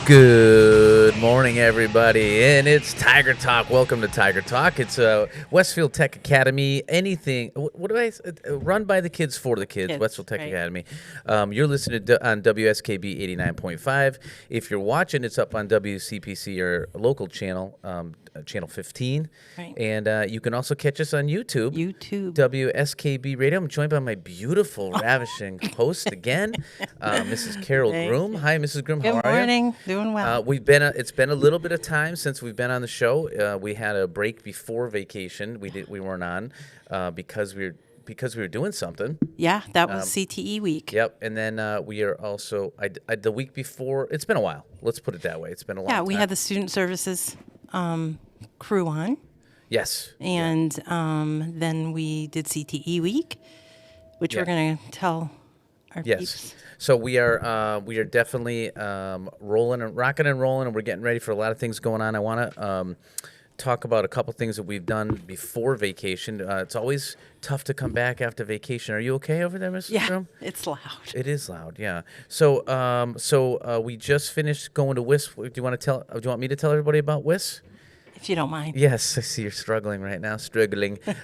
Good morning, everybody, and it's Tiger Talk. Welcome to Tiger Talk. It's Westfield Tech Academy. Anything? What do I? Run by the kids for the kids. Westfield Tech Academy. You're listening on WSKB 89.5. If you're watching, it's up on WCPC, or local channel, channel 15. Right. And you can also catch us on YouTube. YouTube. WSKB Radio. I'm joined by my beautiful, ravishing host again, Mrs. Carol Groom. Hi, Mrs. Groom. How are you? Good morning. Doing well. It's been a little bit of time since we've been on the show. We had a break before vacation. We weren't on because we were doing something. Yeah, that was CTE week. Yep, and then we are also the week before. It's been a while. Let's put it that way. It's been a long time. Yeah, we had the student services crew on. Yes. And then we did CTE week, which we're going to tell our peeps. So we are definitely rolling and rocking and rolling, and we're getting ready for a lot of things going on. I want to talk about a couple things that we've done before vacation. It's always tough to come back after vacation. Are you okay over there, Mrs. Groom? Yeah, it's loud. It is loud, yeah. So we just finished going to WIS. Do you want me to tell everybody about WIS? If you don't mind. Yes, I see you're struggling right now.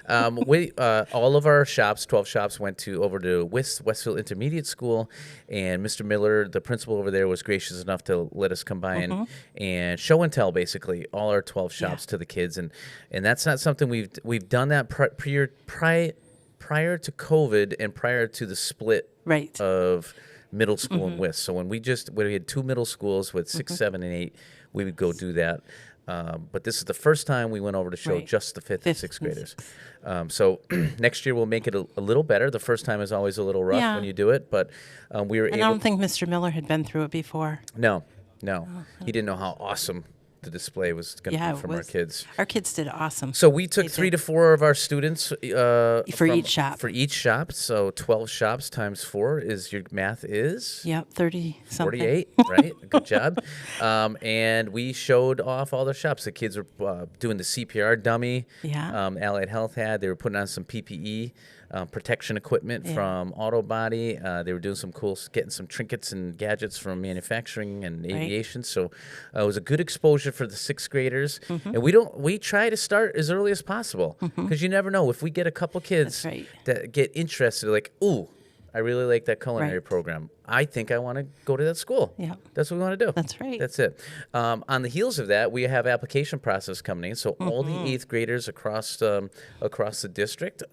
All of our shops, 12 shops, went over to Westfield Intermediate School, and Mr. Miller, the principal over there, was gracious enough to let us come by and show and tell basically all our 12 shops to the kids, and that's not something we've done that prior to COVID and prior to the split of middle school and WIS. So when we had two middle schools with 6, 7, and 8, we would go do that. But this is the first time we went over to show just the 5th and 6th graders. So next year we'll make it a little better. The first time is always a little rough when you do it, but we were able. And I don't think Mr. Miller had been through it before. No. He didn't know how awesome the display was going to be from our kids. Our kids did awesome. So we took 3 to 4 of our students for each shop. For each shop. So 12 shops times 4 is your math is? Yep, 30-something. 48, right? Good job. And we showed off all the shops. The kids were doing the CPR dummy. Yeah. Allied Health they were putting on some PPE. Protection equipment from Auto Body. They were doing some getting some trinkets and gadgets from manufacturing and aviation. So it was a good exposure for the 6th graders. And we try to start as early as possible because you never know if we get a couple kids that get interested, like, ooh, I really like that culinary program. I think I want to go to that school. Yeah. That's what we want to do. That's right. That's it. On the heels of that, we have application process coming in. So all the 8th graders across the district,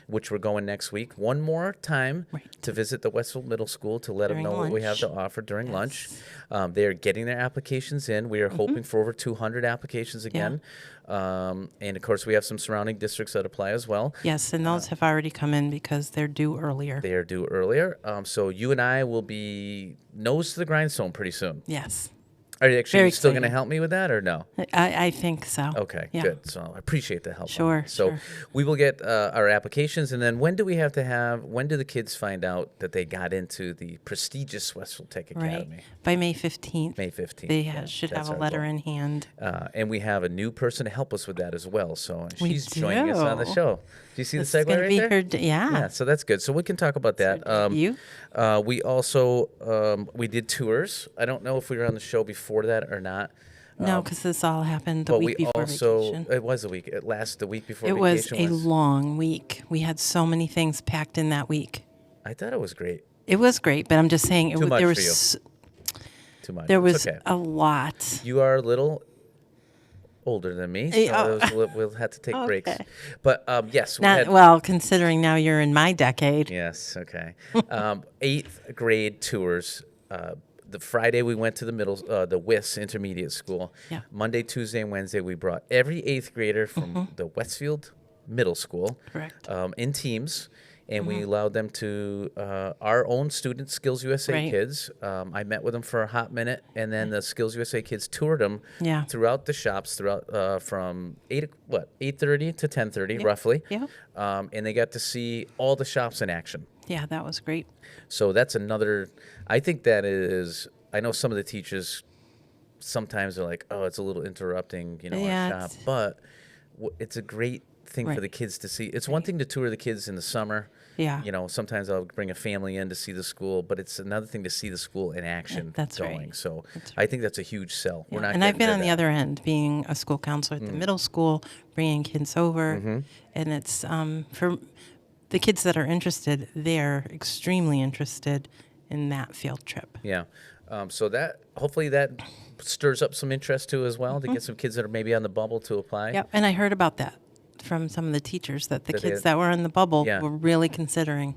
which we're going next week, one more time to visit the Westfield Middle School to let them know what we have to offer during lunch. They're getting their applications in. We are hoping for over 200 applications again. And, of course, we have some surrounding districts that apply as well. Yes, and those have already come in because they're due earlier. They are due earlier. So you and I will be nose to the grindstone pretty soon. Yes. Are you actually still going to help me with that or no? I think so. Okay, good. So I appreciate the help. Sure. So we will get our applications, and then when do the kids find out that they got into the prestigious Westfield Tech Academy? By May 15th. May 15th. They should have a letter in hand. And we have a new person to help us with that as well. So she's joining us on the show. Do you see the segue right there? Yeah, so that's good. So we can talk about that. We also we did tours. I don't know if we were on the show before that or not. No, because this all happened the week before vacation. It was a week. It lasted the week before vacation. It was a long week. We had so many things packed in that week. I thought it was great. It was great, but I'm just saying Too much for you. Too much. There was a lot. You are a little older than me, so we'll have to take breaks. But yes, considering now you're in my decade. Yes, okay. 8th grade tours. The Friday we went to the WIS Intermediate School. Yeah. Monday, Tuesday, and Wednesday we brought every 8th grader from the Westfield Middle School. Correct. In teams. And we allowed them to our own student Skills USA kids. I met with them for a hot minute, and then the Skills USA kids toured them throughout the shops from 8:30 to 10:30 roughly. Yeah. And they got to see all the shops in action. Yeah, that was great. So that's another. I think that is. I know some of the teachers sometimes are like, "Oh, it's a little interrupting, our shop," but it's a great thing for Right. the kids to see. It's one thing to tour the kids in the summer. Yeah. You know, sometimes I'll bring a family in to see the school, but it's another thing to see the school in action That's going. right. So That's I think that's a huge sell. We're Yeah. not And I've getting been rid on of the that. other end, being a school counselor at the middle school, bringing kids over, Mm-hmm. and it's for the kids that are interested. They're extremely interested in that field trip. Yeah. So that hopefully that stirs up some interest too as well to get some kids that are maybe on the bubble to apply. Yep. And I heard about that from some of the teachers that the That they kids had- that were in the bubble Yeah. were really considering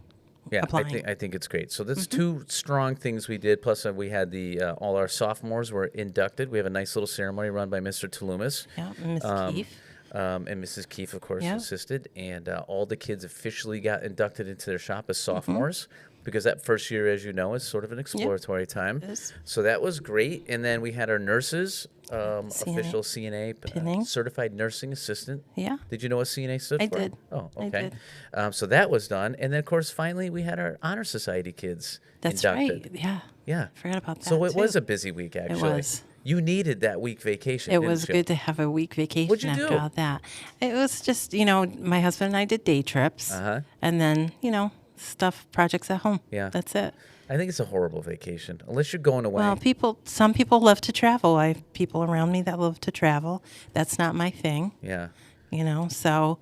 Yeah, applying. I think it's great. So that's two strong things we did. Plus, we had the all our sophomores were inducted. We have a nice little ceremony run by Mr. Touloumis. Yeah, Miss Keefe. And Mrs. Keefe, of course, Yeah. assisted. And all the kids officially got inducted into their shop as sophomores because that first year, as you know, is sort of an exploratory time. It is. So that was great. And then we had our nurses, official CNA, Pinning. certified nursing assistant. Yeah. Did you know what CNA stood I for? did. Oh, I okay. did. So that was done. And then, of course, finally, we had our Honor Society kids That's inducted. right. Yeah. Yeah. Forgot about that. So it too. was a busy week, actually. was. You needed that week vacation. It didn't was you? good to have a week vacation What'd you after do? all that. It was just, my husband and I did day trips. Uh-huh. And then, projects at home. Yeah. That's it. I think it's a horrible vacation, unless you're going away. Well, some people love to travel. I have people around me that love to travel. That's not my thing, Yeah. So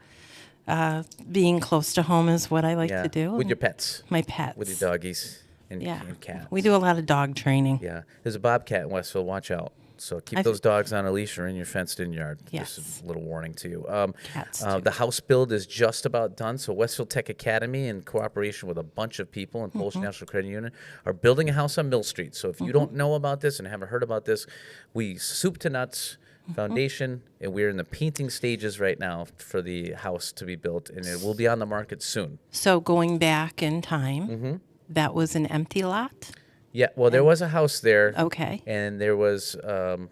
being close to home is what I like Yeah. to do. With your pets, My pets. with your doggies and, Yeah. and cats. We do a lot of dog training. Yeah. There's a bobcat in Westville. Watch out. So keep I've- those dogs on a leash or in your fenced-in yard. Yes. Just a little warning to you. Cats, too. The house build is just about done. So Westfield Tech Academy, in cooperation with a bunch of people and Polish National Credit Union, are building a house on Mill Street. So if you don't know about this and haven't heard about this, we soup to nuts foundation, and we're in the painting stages right now for the house to be built, and it will be on the market soon. So going back in time, that was an empty lot? Yeah, well, there was a house there. Okay. And there was a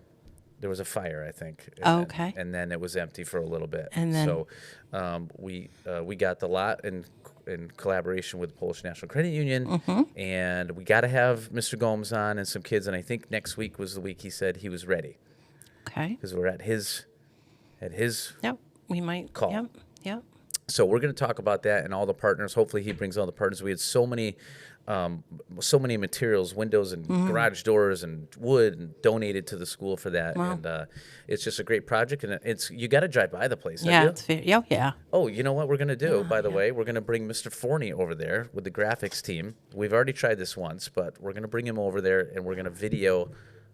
fire, I think. Oh, okay. And then it was empty for a little bit. And then- so we got the lot in collaboration with the Polish National Credit Union, and we got to have Mr. Gomes on and some kids. And I think next week was the week he said he was ready Okay. because we're at his. Yep. We might. Call. Yep. Yep. So we're going to talk about that and all the partners. Hopefully, he brings all the partners. We had so many materials, windows and garage doors and wood, and donated to the school for that. Wow. And it's just a great project. And you got to drive by the place. Yeah. have you? It's very, yeah. Yeah. Oh, you know what we're going to do? By the way, we're going to bring Mr. Forney over there with the graphics team. We've already tried this once, but we're going to bring him over there and we're going to video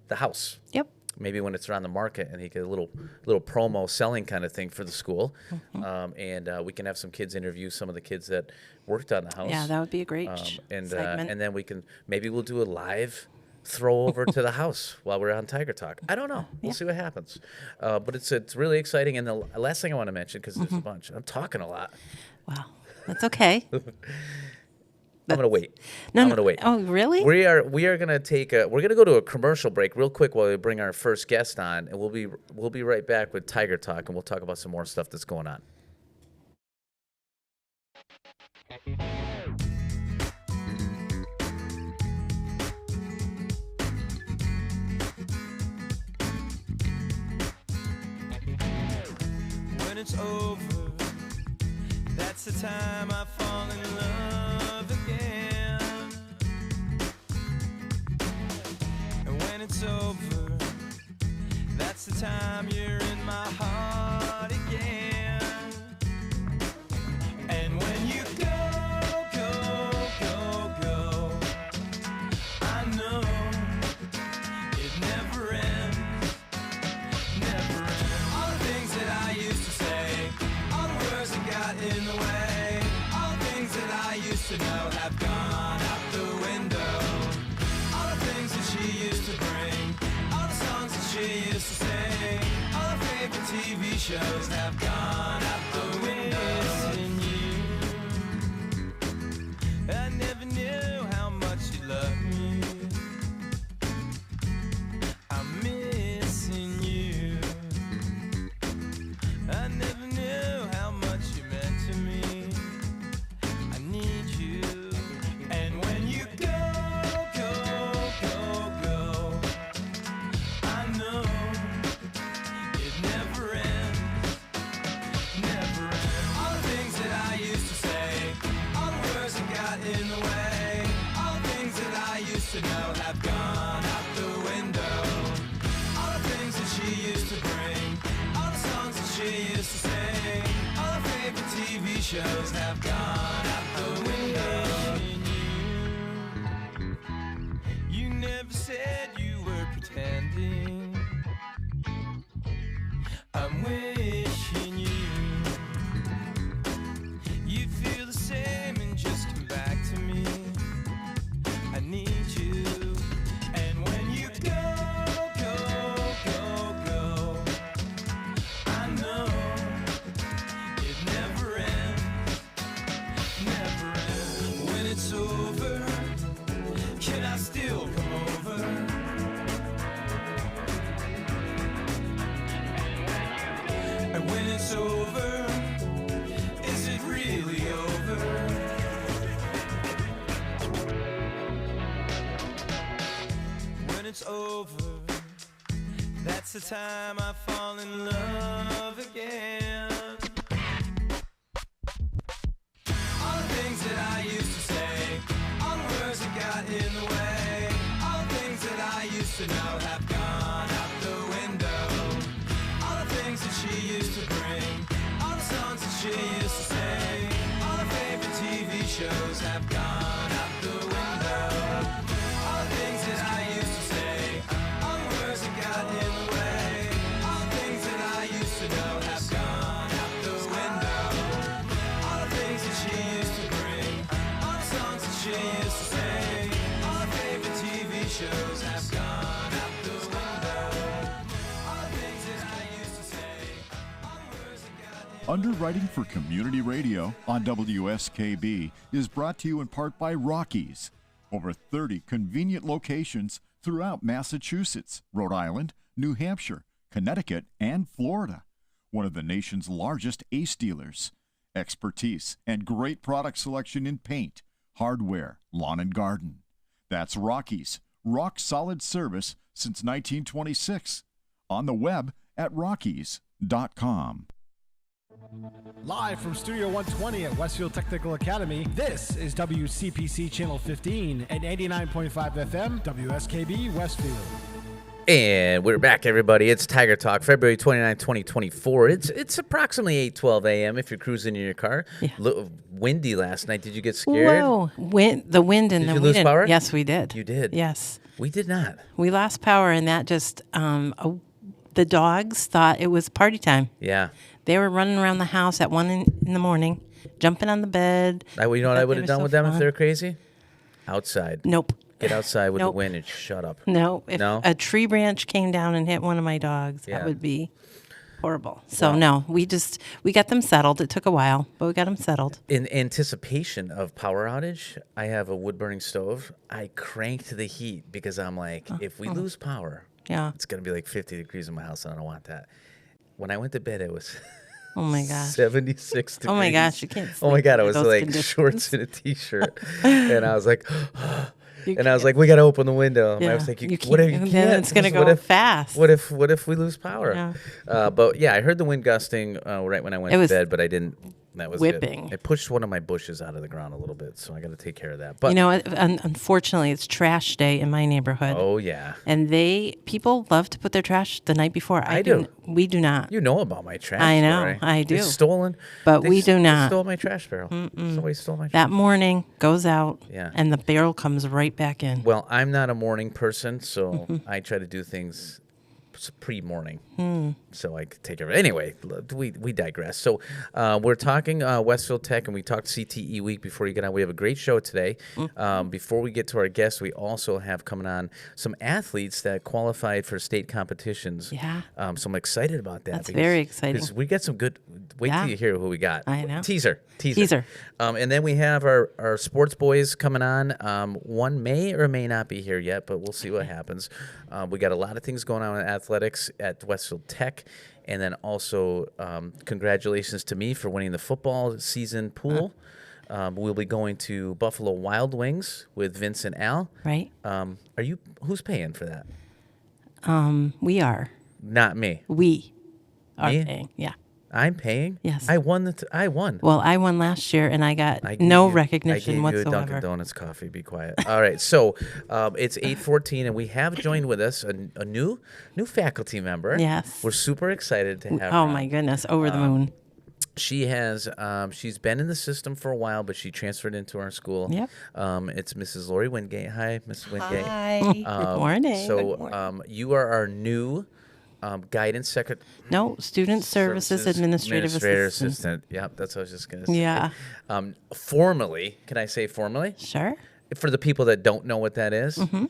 the house. Yep. Maybe when it's around the market, and he get a little promo selling kind of thing for the school, and we can have some kids interview some of the kids that worked on the house. Yeah, that would be a great segment. And then we'll do a live throw over to the house while we're on Tiger Talk. I don't know. We'll see what happens. But it's really exciting. And the last thing I want to mention, because there's a bunch, I'm talking a lot. Wow. That's okay. I'm gonna wait. No, I'm no. gonna wait. Oh, really? We are gonna we're gonna go to a commercial break real quick while we bring our first guest on, and we'll be right back with Tiger Talk, and we'll talk about some more stuff that's going on. When it's over, that's the time I fall in love again. And when it's over, that's the time you're in my heart again. And when you go, go, go, go, I know it never ends, never ends. All the things that I used to say, all the words that got in the way, all the things that I used to know have gone out the window. All the things that she used to bring, all the songs that she used to sing, all her favorite TV shows have gone out the window. Missing you, I never knew how much you loved me. I'm missing you, I never knew how much you meant to me. I need you. And when you go, go, go, go, I know it never ends, never she used to sing. All her favorite TV shows have gone out the window. You never said you were pretending. I'm wishing you'd feel the same and just come back to me. I need you. And when you go, I know it never ends, never ends. When it's over, can I still come over? And when it's over, is it really over? When it's over, that's the time I fall in love again. All the things that I used to say, all the words that got in the way, all the things that I used to know have gone out the window. All the things that she used to bring, all the songs that she used to sing, all her favorite TV shows have gone out the window. All the things that I used to say, all the words that got in the way, all the things that I used to know have gone out the window. All the things that she used to bring, all the songs that she used to sing, all her favorite TV shows have gone out the window. All the things that I used to say, all the words that got in. Underwriting for Community Radio on WSKB is brought to you in part by Rockies. Over 30 convenient locations throughout Massachusetts, Rhode Island, New Hampshire, Connecticut, and Florida. One of the nation's largest ACE dealers. Expertise and great product selection in paint, hardware, lawn and garden. That's Rockies. Rock solid service since 1926. On the web at rockies.com. Live from Studio 120 at Westfield Technical Academy, this is WCPC Channel 15 at 89.5 FM, WSKB Westfield. And we're back, everybody. It's Tiger Talk, February 29, 2024. It's approximately 8:12 a.m. if you're cruising in your car. Yeah. Windy last night. Did you get scared? Whoa, the wind and Did the you lose wind. power? Yes, we did. You did? Yes. We did not. We lost power, and that just, the dogs thought it was party time. Yeah. They were running around the house at 1 in the morning, jumping on the bed. You know what I would have were done so with them if fun. they were crazy? Outside. Nope. Get outside with Nope. the wind and shut up. No. If No? a tree branch came down and hit one of my dogs, Yeah. that would be horrible. So, no, we got them settled. It took a while, but we got them settled. In anticipation of power outage, I have a wood-burning stove. I cranked the heat because I'm like, if we lose power, Yeah. it's going to be like 50 degrees in my house, and I don't want that. When I went to bed, it was Oh, my gosh. 76 degrees. Oh, my gosh. You can't Oh, my sleep God. I under was those like conditions. shorts and a T-shirt. And I was like, and I was like, we got to open the window. And I was Yeah. thinking, You what if can't- you then can't? it's gonna Because go fast. What if we lose power? Yeah. But yeah, I heard the wind gusting right when I went It to was bed, but I didn't. That was whipping. Good. It pushed one of my bushes out of the ground a little bit, so I got to take care of that. But You know, unfortunately, it's trash day in my neighborhood. oh yeah, And people love to put their trash the night before. I do. We do not. you know about my trash. I know, story. I They do. stolen, But they we do they not. Stole my trash barrel. Somebody stole my trash. That morning goes out, Yeah. and the barrel comes right back in. Well, I'm not a morning person, so Mm-hmm. I try to do things pre-morning, Hmm. so I could take care of it. Anyway, we digress. So we're talking Westfield Tech, and we talked CTE Week before you get on. We have a great show today. Before we get to our guests, we also have coming on some athletes that qualified for state competitions. Yeah. So I'm excited about that. That's very exciting. Because we got some good. Wait till Yeah. you hear who we got. I know. Teaser. Teaser. And then we have our sports boys coming on. One may or may not be here yet, but we'll see what happens. We got a lot of things going on in athletics at Westfield Tech. And then also congratulations to me for winning the football season pool. We'll be going to Buffalo Wild Wings with Vince and Al. Right? Who's paying for that? We are. Not me. We are Me? paying. Yeah. I'm paying? Yes. I won. I won. Well, I won last year, and I got I gave no you- recognition I gave you a Dunkin' whatsoever. Donuts coffee. Be quiet. All right. So it's 8:14, and we have joined with us a new faculty member. Yes. We're super excited to have her Oh on. my goodness, over the moon. She has she's been in the system for a while, but she transferred into our school. Yep. It's Mrs. Lori Wingate. Hi, Mrs. Wingate. Hi. Good morning. So you are our new guidance secretary. No, Student Services Administrative Assistant. Assistant. Yep, that's what I was just going to say. Yeah. Formally, can I say formally? Sure. For the people that don't know what that is, Mm-hmm.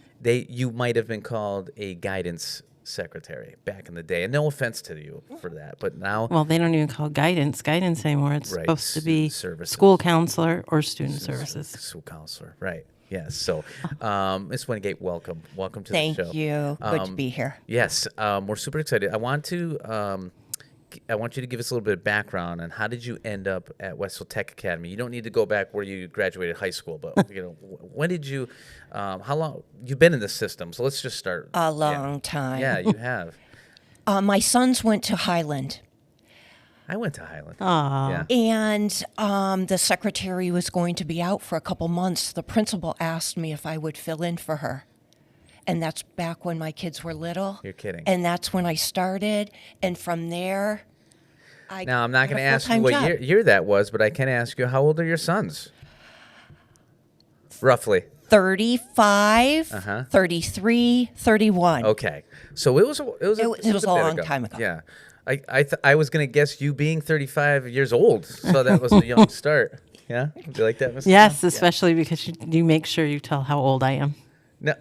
you might have been called a guidance secretary back in the day. And no offense to you for that, but now Well, they don't even call guidance anymore. It's Right, supposed to be student services. school counselor or student services. school counselor, right? Yes. So, Ms. Wingate, welcome to Thank the show. you. Good to be here. Yes, we're super excited. I want you to give us a little bit of background on how did you end up at Westfield Tech Academy. You don't need to go back where you graduated high school, but when did you? How long you've been in the system? So let's just start. A long time. Yeah, you have. My sons went to Highland, I went to Highland. Aw. Yeah. and the secretary was going to be out for a couple months. The principal asked me if I would fill in for her. And that's back when my kids were little. You're kidding. And that's when I started. And from there, I Now I'm not got going a to ask you full-time what job. year that was, but I can ask you how old are your sons? Roughly. 35, Uh-huh. 33, 31. Okay, so it was It was a a bit long time ago. Yeah, I was gonna guess you being 35 years old, so that was a young start. Yeah, do you like that, Mr. Yes, especially because you make sure you tell how old I am. No,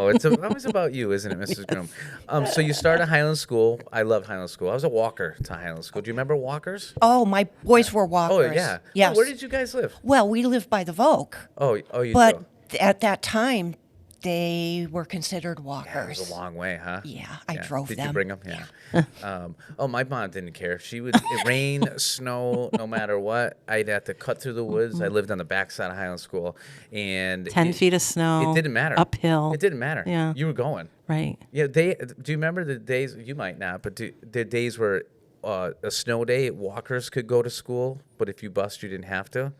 it's always about you, isn't it, Mrs. Groom? So you started Highland School. I loved Highland School. I was a walker to Highland School. Do you remember walkers? Oh, my boys were Oh walkers. yeah. Yes. Where did you guys live? Well, we lived by the Vogue. Oh, you But do. at that time, they were considered Yeah, it walkers. was a long way, huh? Yeah, I drove Did them. you bring them? Yeah. My mom didn't care. She would it rain, snow, no matter what. I'd have to cut through the woods. I lived on the backside of Highland School, and 10 feet of snow. It didn't matter. Uphill. It didn't matter. Yeah. You were going. Right. Yeah. Do you remember the days? You might not, but the days where a snow day, walkers could go to school, but if you bused, you didn't have to.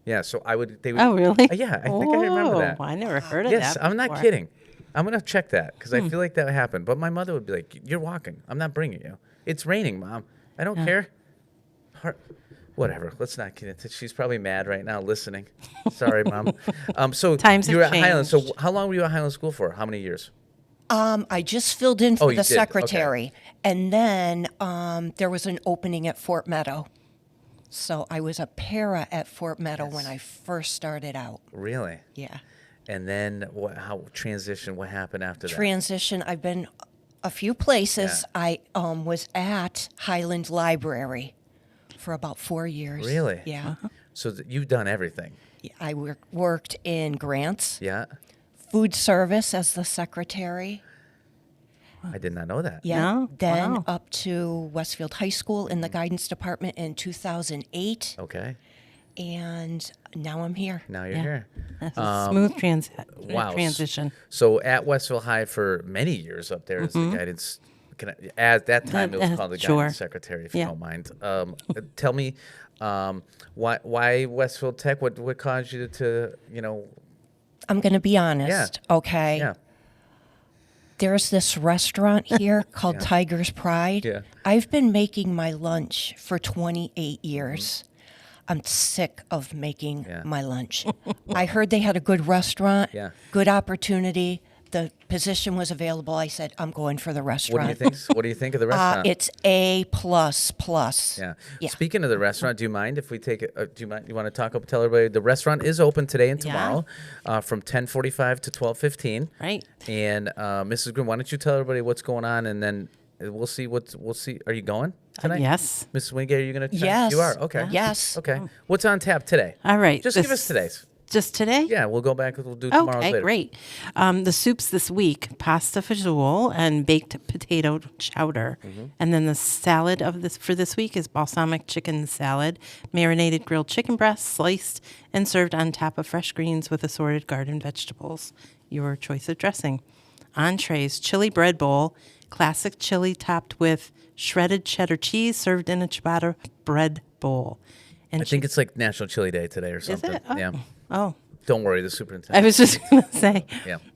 Yeah. So they would. Oh, really? Yeah. I think I remember Whoa, that. I never heard of Yes, that. I'm not before. kidding. I'm gonna check that because Hmm. I feel like that happened. But my mother would be like, "You're walking. I'm not bringing you. It's raining, Mom. I don't care." Whatever. Let's not get into. She's probably mad right now listening. Sorry, Mom. So Times you were have at Highland. So changed. how long were you at Highland School for? How many years? I just filled in for you the did, okay. secretary. And then there was an opening at Fort Meadow. So I was a para at Fort Meadow when I first started out. Really? Yeah. And then how transition? What happened after that? Transition, I've been a few places. Yeah. I was at Highland Library for about 4 years. Really? Yeah. So you've done everything. I worked in grants, Yeah. food service as the secretary. I did not know that. Yeah. No? Then Wow. up to Westfield High School in the guidance department in 2008. Okay. And now I'm here. Now you're Yeah. here. That's a smooth Wow. transition. So at Westville High for many years up there as the guidance. At that time, it was called the Sure. guidance secretary, if you Yeah. don't mind. Tell me, why Westfield Tech? What caused you to I'm going to be honest, okay? Yeah. There's this restaurant here called Tiger's Pride. Yeah. I've been making my lunch for 28 years. I'm sick of making Yeah. my lunch. I heard they had a good restaurant, Yeah. good opportunity. The position was available. I said, I'm going for the What do restaurant. you think? What do you think of the restaurant? It's A plus. Yeah. Yeah. Speaking of the restaurant, do you mind if we take it? Do you mind? You want to talk up? Tell everybody the restaurant is open today and Yeah. tomorrow, from 10:45 to 12:15. Right. And Mrs. Grimm, why don't you tell everybody what's going on, and then we'll see. Are you going tonight? Yes. Mrs. Wingate, are you going to? Yes. You are. Okay. Yes. Okay. What's on tap today? All right. Just give us today's. Just today? Yeah, we'll go back. We'll do tomorrow's Okay, later. great. The soups this week: pasta fajoule and baked potato chowder, Mm-hmm. and then the salad for this week is balsamic chicken salad, marinated grilled chicken breasts, sliced and served on top of fresh greens with assorted garden vegetables. Your choice of dressing. Entrees: chili bread bowl classic chili topped with shredded cheddar cheese served in a ciabatta bread bowl. And I think it's like National Chili Day today or something. it? Oh. Yeah. oh, Don't worry, the I superintendent. was just going to say,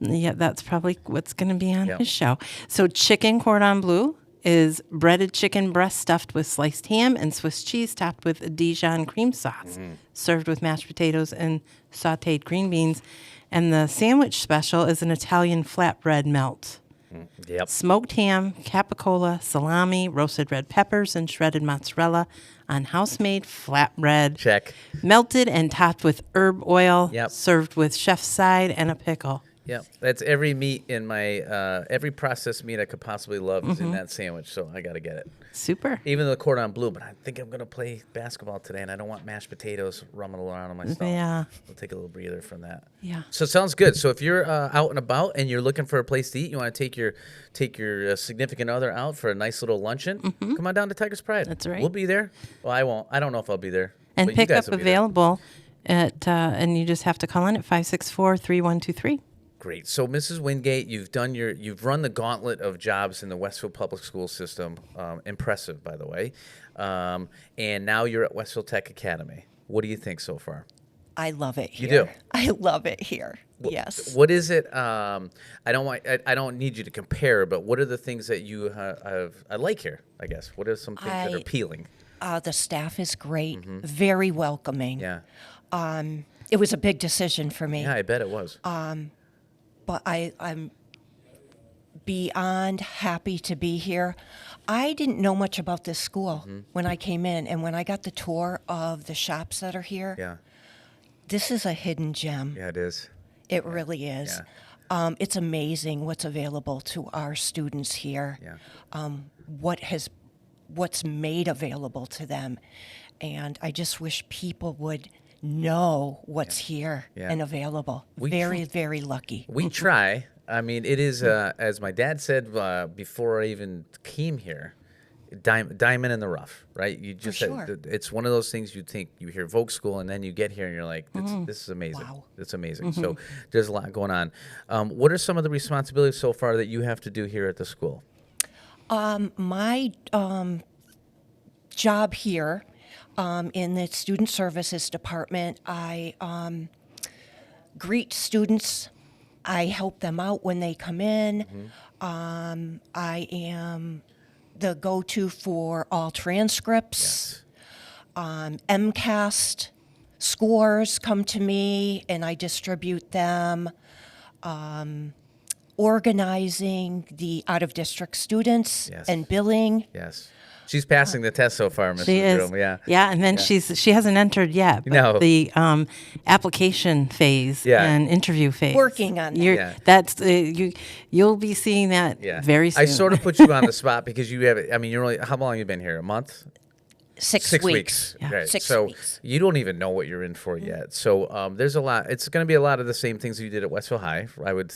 Yeah. that's probably what's going to be on Yeah. his show. So chicken cordon bleu is breaded chicken breast stuffed with sliced ham and Swiss cheese topped with a Dijon cream sauce, served with mashed potatoes and sautéed green beans. And the sandwich special is an Italian flatbread melt. Yep. Smoked ham, capicola, salami, roasted red peppers, and shredded mozzarella on house-made flatbread. Check. Melted and topped with herb oil, Yep. served with chef's side and a pickle. Yep. That's every meat in my every processed meat I could possibly love is in that sandwich, so I got to get it. Super. Even the cordon bleu, but I think I'm going to play basketball today, and I don't want mashed potatoes rumbling around on my stomach. Yeah. I'll take a little breather from that. Yeah. So it sounds good. So if you're out and about and you're looking for a place to eat, you want to take your significant other out for a nice little luncheon, come on down to Tiger's Pride. That's right. We'll be there. Well, I won't. I don't know if I'll be there. And but you pick guys up will be there. available at, and you just have to call in at 564-3123. Great. So, Mrs. Wingate, you've run the gauntlet of jobs in the Westfield Public School System. Impressive, by the way. And now you're at Westfield Tech Academy. What do you think so far? I love it You here. do? I love it here. Yes. What is it? I don't need you to compare, but what are the things that you I like here? I guess. What are some things that are appealing? The staff is great, very welcoming. Yeah. It was a big decision for me. Yeah, I bet it was. But I'm beyond happy to be here. I didn't know much about this school when I came in, and when I got the tour of the shops that are here, Yeah. this is a hidden gem. Yeah, it is. It really is. Yeah. It's amazing what's available to our students here. Yeah. What's made available to them, and I just wish people would know what's here Yeah. and available. We Very, very lucky. We try. I mean, it is, as my dad said before I even came here, diamond in the rough, right? You just sure. it's one of those things you think you hear Vogue School and then you get here and you're like, this is amazing. Wow. It's amazing. So there's a lot going on. What are some of the responsibilities so far that you have to do here at the school? My job here in the Student Services Department, I greet students. I help them out when they come in. I am the go-to for all transcripts. MCAST scores come to me, and I distribute them. Organizing the out-of-district students Yes. and billing. Yes. She's passing the test so far, Mrs. She is. Groom. Yeah. Yeah, and then she hasn't entered yet. But No. the application phase Yeah. and interview phase. Working on that. Yeah. That's you'll be seeing that Yeah. very soon. I sort of put you on the spot because you have, I mean, you're only, how long have you been here? A month? 6 6 weeks. weeks. Yeah. Right. 6 so weeks. you don't even know what you're in for yet. So there's a lot. It's going to be a lot of the same things you did at Westfield High. I would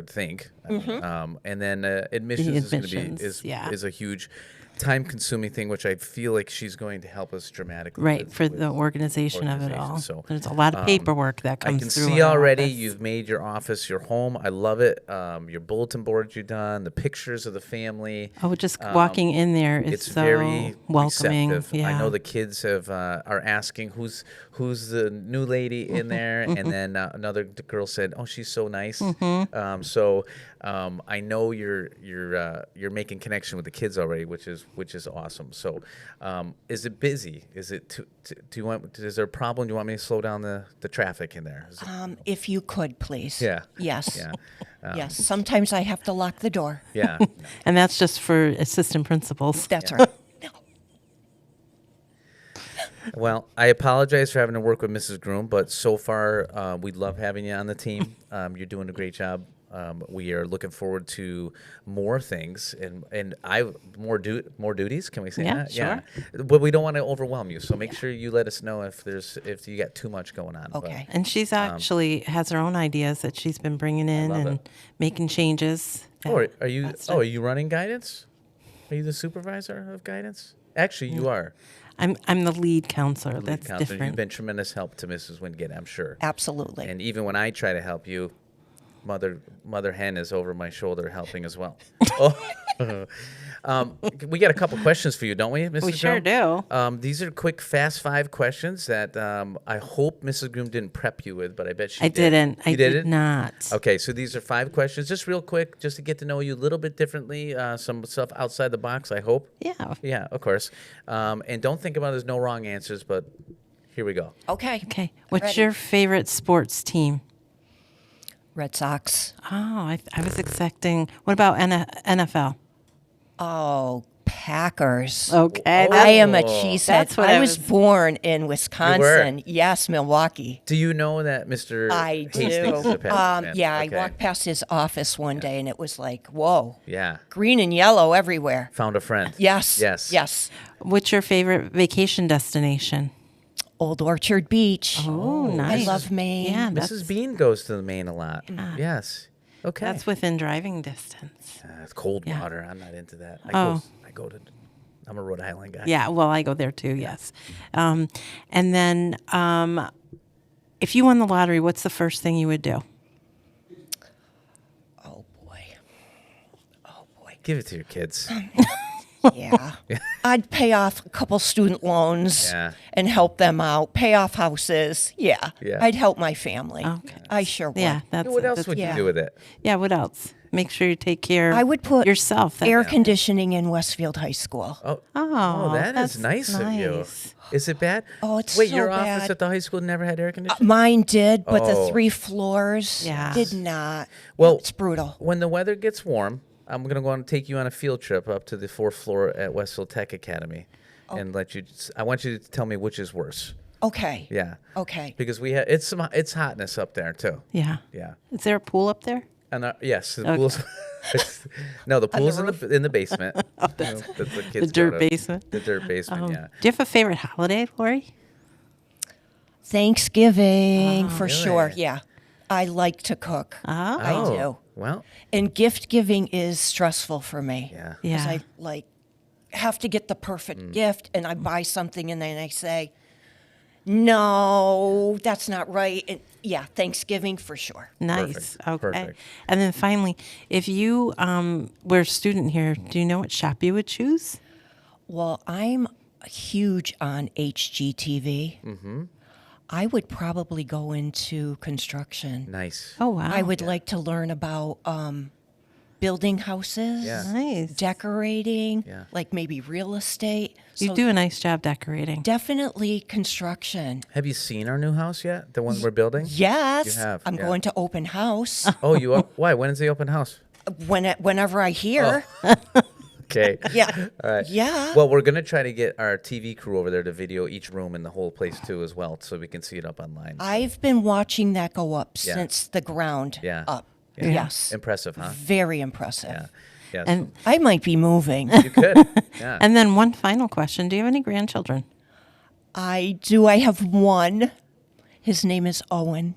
think. And then admissions is going to admissions, be yeah. is a huge time-consuming thing, which I feel like she's going to help us dramatically. right with- for with the organization of it all. organization. So, There's a lot of paperwork that I comes can through. see in our already office. you've made your office your home. I love it. Your bulletin boards you've done, the pictures of the family. just walking in there is It's so very welcoming. receptive. Yeah. I know the kids are asking who's the new lady in there, and then another girl said, "Oh, she's so nice." I know you're making connection with the kids already, which is awesome. So, is it busy? Is it do you want? Is there a problem? Do you want me to slow down the traffic in there? Is it- If you could, please. Yeah. Yes. yeah. Yes. Sometimes I have to lock the door. Yeah. And that's just for assistant principals. That's right. Well, I apologize for having to work with Mrs. Groom, but so far we love having you on the team. You're doing a great job. We are looking forward to more things and more duties. Can we say Yeah, that? sure. Yeah. But we don't want to overwhelm you, so make sure you let us know if you got too much going on. But- Okay. And she's actually has her own ideas that she's been bringing in love and it. making changes. are you? Are you running guidance? Are you the supervisor of guidance? Actually, you are. I'm the lead counselor. Lead That's counselor. different. You've been tremendous help to Mrs. Wingate, I'm sure. Absolutely. And even when I try to help you, mother hen is over my shoulder helping as well. Oh. We got a couple questions for you, don't we, Mrs. We sure Groom? do. These are quick, fast 5 questions that I hope Mrs. Groom didn't prep you with, but I bet she I did. didn't. You I did didn't? not. Okay, so these are 5 questions, just real quick, just to get to know you a little bit differently, some stuff outside the box, I hope. Yeah. Yeah, of course. And don't think about it as no wrong answers, but here we go. Okay. Okay. What's Ready. your favorite sports team? Red Sox. Oh, I was expecting. What about NFL? Oh, Packers. Okay. I am a cheesehead. that's what I I was was- born in Wisconsin. Yes, Milwaukee. Do you know that Mr. I do. Hastings is a Packers fan? Yeah, Okay. I walked past his office one day and it was like, whoa, Yeah, green and yellow everywhere. found a friend. Yes. Yes. Yes. What's your favorite vacation destination? Old Orchard Beach. Oh, nice. I love Maine. Yeah, Mrs. Bean goes to Maine a lot. Yes. Okay. that's within driving distance. It's cold Yeah. water. I'm not into that. Oh. I'm a Rhode Island guy. Yeah, well, I go there too, yes. And then if you won the lottery, what's the first thing you would do? Oh, boy. Oh, boy. Give it to your kids. Yeah. I'd pay off a couple student loans Yeah. and help them out, pay off houses. Yeah. Yeah. I'd help my family. Okay. I sure would. Yeah, that's What else that's- would you yeah. do with it? Yeah, what else? Make sure you take care I would put yourself. air conditioning in Westfield High School. Oh, that is that's nice of you. nice. Is it bad? Oh, it's Wait, so your bad. office at the high school never had air conditioning? Mine did, but Oh. the 3 floors Yeah. did not. Well, It's brutal. When the weather gets warm, I'm going to go and take you on a field trip up to the 4th floor at Westfield Tech Academy and let you. I want you to tell me which is worse. Okay. Yeah. Okay. Because we have it's hotness up there too. Yeah. Yeah. Is there a pool up there? And yes, the pool's no, the pool's in the basement. That the kids The go dirt to. basement? The dirt basement. Yeah. Do you have a favorite holiday, Lori? Thanksgiving for sure. Really? Yeah. I like to cook. Oh. I do. Well, And gift giving is stressful for me. yeah. Yeah. I have to get the perfect gift and I buy something and then I say, no, that's not right. And yeah, Thanksgiving for sure. Nice. Perfect. Okay. Perfect. And then finally, if you were a student here, do you know what shop you would choose? Well, I'm huge on HGTV. Mm-hmm. I would probably go into construction. Nice. Oh, wow. I would like to learn about building houses, Yeah. Nice. decorating, Yeah. like maybe real estate. You So do a nice job decorating. definitely construction. Have you seen our new house yet? The one we're building? Yes, You have, I'm yeah. going to open house Oh, you are? Why? When is the open house? whenever I hear. Okay. Yeah. All right. Yeah. Well, we're gonna try to get our TV crew over there to video each room and the whole place too, as well, so we can see it up online. I've been watching that go up Yeah. since the ground Yeah. up. Yeah. Yes. Impressive, huh? Very impressive. Yeah. Yes. And I might be moving. you could. Yeah. and then one final question: do you have any grandchildren? I do. I have one. His name is Owen.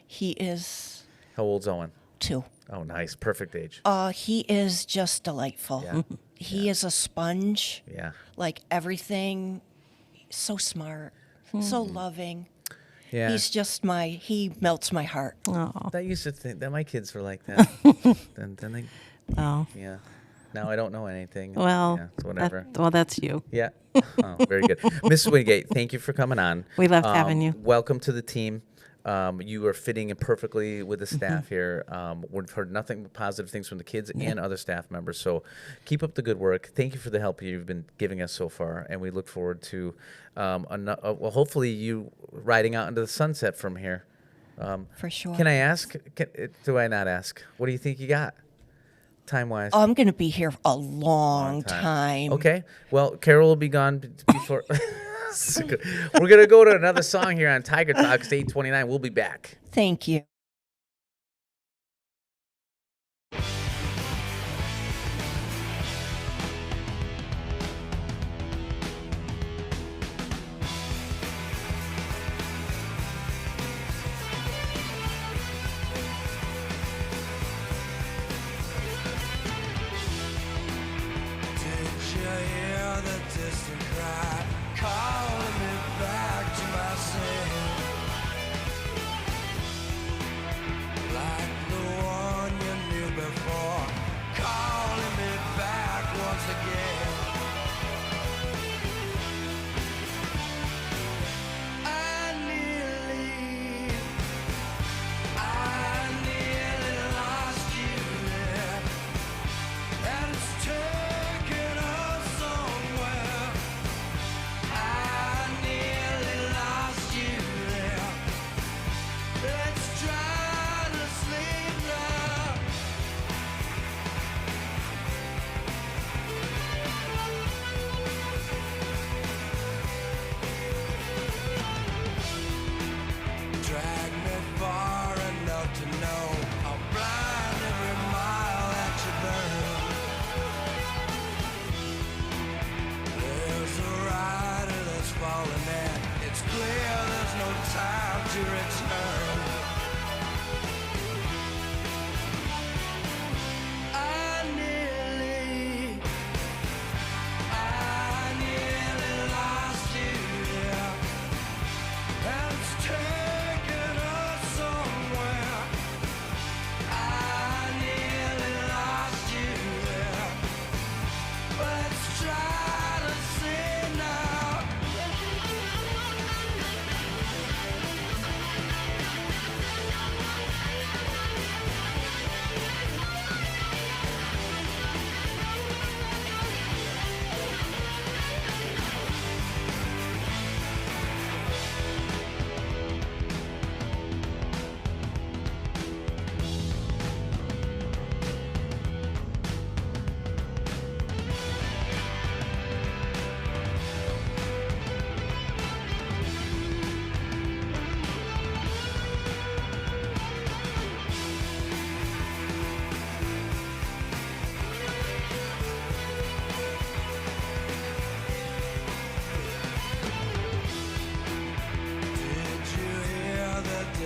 He is How old's Owen? 2. Oh, nice. Perfect age. He is just delightful. Yeah. He is a sponge. Yeah. Like everything, so smart, so loving. Yeah. He's just he melts my heart. Oh, I used to think that my kids were like that. then they, oh. yeah. Now I don't know anything. Well, yeah, it's whatever. that's you. Yeah. Oh, very good. Mrs. Wingate, thank you for coming on. We loved having you. Welcome to the team. You are fitting in perfectly with the staff here. We've heard nothing but positive things from the kids and other staff members. So keep up the good work. Thank you for the help you've been giving us so far. And we look forward to, well, hopefully you riding out into the sunset from here. For sure. Can I ask? Do I not ask? What do you think you got, time-wise? I'm going to be here a long time. Okay. Well, Carol will be gone before. We're going to go to another song here on Tiger Talks 829. We'll be back. Thank you. Did you hear the distant cry calling me back to my sin?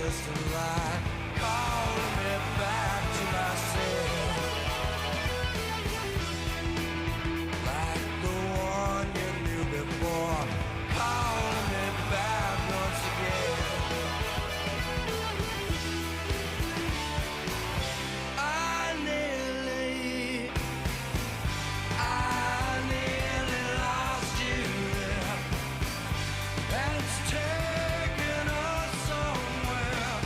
just a lie, calling me back to myself, like the one you knew before, calling me back once again. I nearly lost you there, and it's taken us somewhere.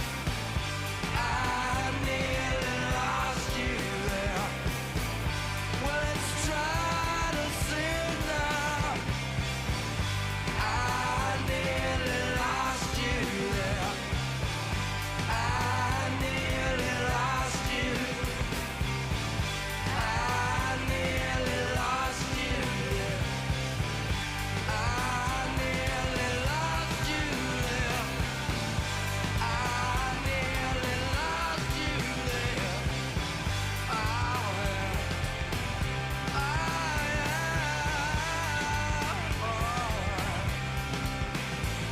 I nearly lost you there. Well, let's try to sing now. I nearly lost you there. I nearly lost you. I nearly lost you there. I nearly lost you there. I nearly lost you there. Oh,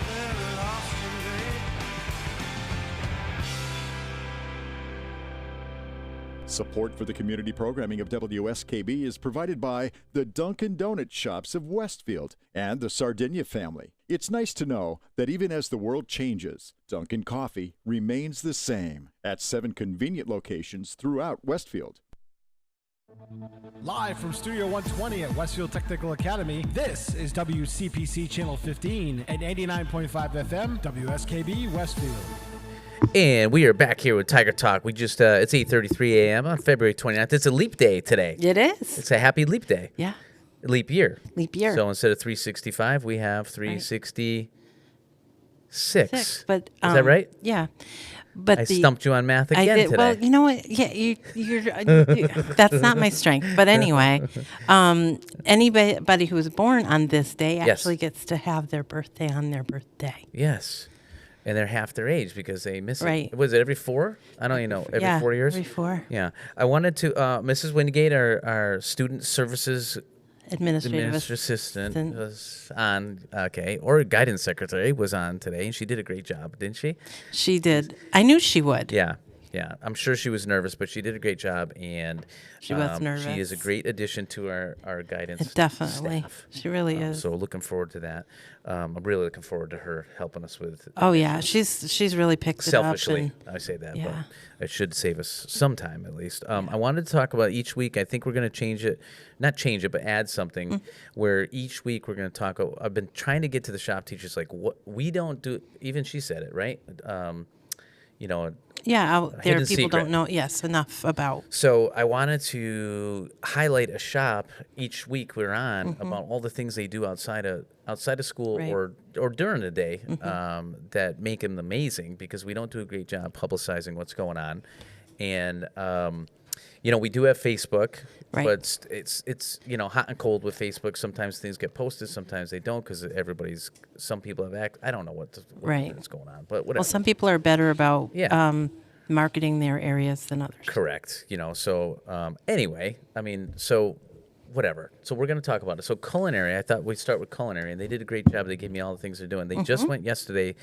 nearly lost you there. Support for the community programming of WSKB is provided by the Dunkin' Donut Shops of Westfield and the Sardinia family. It's nice to know that even as the world changes, Dunkin' Coffee remains the same at 7 convenient locations throughout Westfield. Live from Studio 120 at Westfield Technical Academy, this is WCPC Channel 15 and 89.5 FM, WSKB Westfield. And we are back here with Tiger Talk. We just it's 8:33 a.m. on February 29th. It's a leap day today. It is. It's a happy leap day. Yeah. Leap year. Leap year. So instead of 365, we have 366. Six, but Is that right? Yeah. But I stumped you on math again today. Well, you know what? Yeah, you're that's not my strength. But anyway, anybody who was born on this day Yes. actually gets to have their birthday on their birthday. Yes. And they're half their age because they miss Right. it. Was it every 4? I don't even know. Every Yeah, 4 years? every 4. Yeah. I wanted to, Mrs. Wingate, our student services Administrative assistant was on, or guidance secretary was on today, and she did a great job, didn't she? She did. I knew she would. Yeah. Yeah. I'm sure she was nervous, but she did a great job, and She was She is a nervous. great addition to our guidance Definitely. staff. She really is. So looking forward to that. I'm really looking forward to her helping us with Oh yeah, she's really picked it up. selfishly. And I say that, Yeah. but it should save us some time at least. I wanted to talk about each week. I think we're going to change it, not change it, but add something Mm. where each week we're going to talk. I've been trying to get to the shop teachers like what we don't do. Even she said it right. yeah, out there hidden people secret. don't know enough about. So I wanted to highlight a shop each week we're on about all the things they do outside of school Right. or during the day that make them amazing because we don't do a great job publicizing what's going on, and we do have Facebook, Right. but it's hot and cold with Facebook. Sometimes things get posted, sometimes they don't because some people have I don't know what's Right. going on, but whatever. Well, some people are better about Yeah. marketing their areas than others. Correct. So anyway, whatever. So we're going to talk about it. So culinary, I thought we'd start with culinary, and they did a great job. They gave me all the things they're doing. They just went yesterday.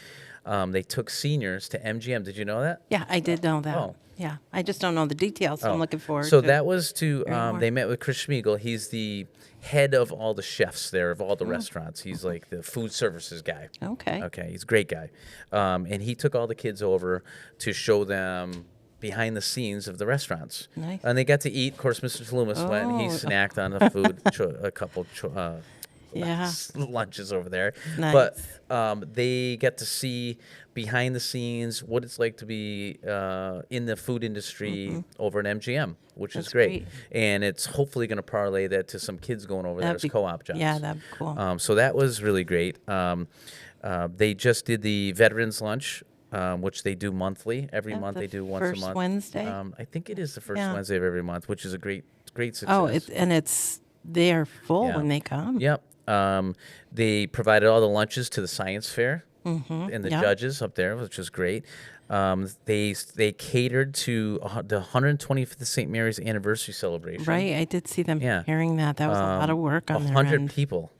They took seniors to MGM. Did you know that? Yeah, I did know that. Oh. Yeah, I just don't know the details, so I'm looking forward So to that was to, hearing more. they met with Chris Schmiegel. He's the head of all the chefs there, of all Oh. the restaurants. He's like the food services guy. Okay. Okay, he's a great guy. And he took all the kids over to show them behind the scenes of the restaurants. Nice. And they got to eat. Of course, Mr. Loomis went and he Oh. snacked on the food, a couple Yeah. lunches over there. Nice. But they get to see behind the scenes what it's like to be in the food industry over at MGM, which is That's great. great. And it's hopefully going to parlay that to some kids going over there That'd as be- co-op jobs. Yeah, that'd be cool. So that was really great. They just did the Veterans Lunch, which they do monthly. Every Yeah, month the they do once first a month. Wednesday? I think it is the first Yeah. Wednesday of every month, which is a great success. Oh, they are full Yeah. when they come. Yep. They provided all the lunches to the science fair and the Yep. judges up there, which was great. They catered to the 125th St. Mary's anniversary celebration. Right, I did see them Yeah. preparing that. That was a lot of work on their 100 end. people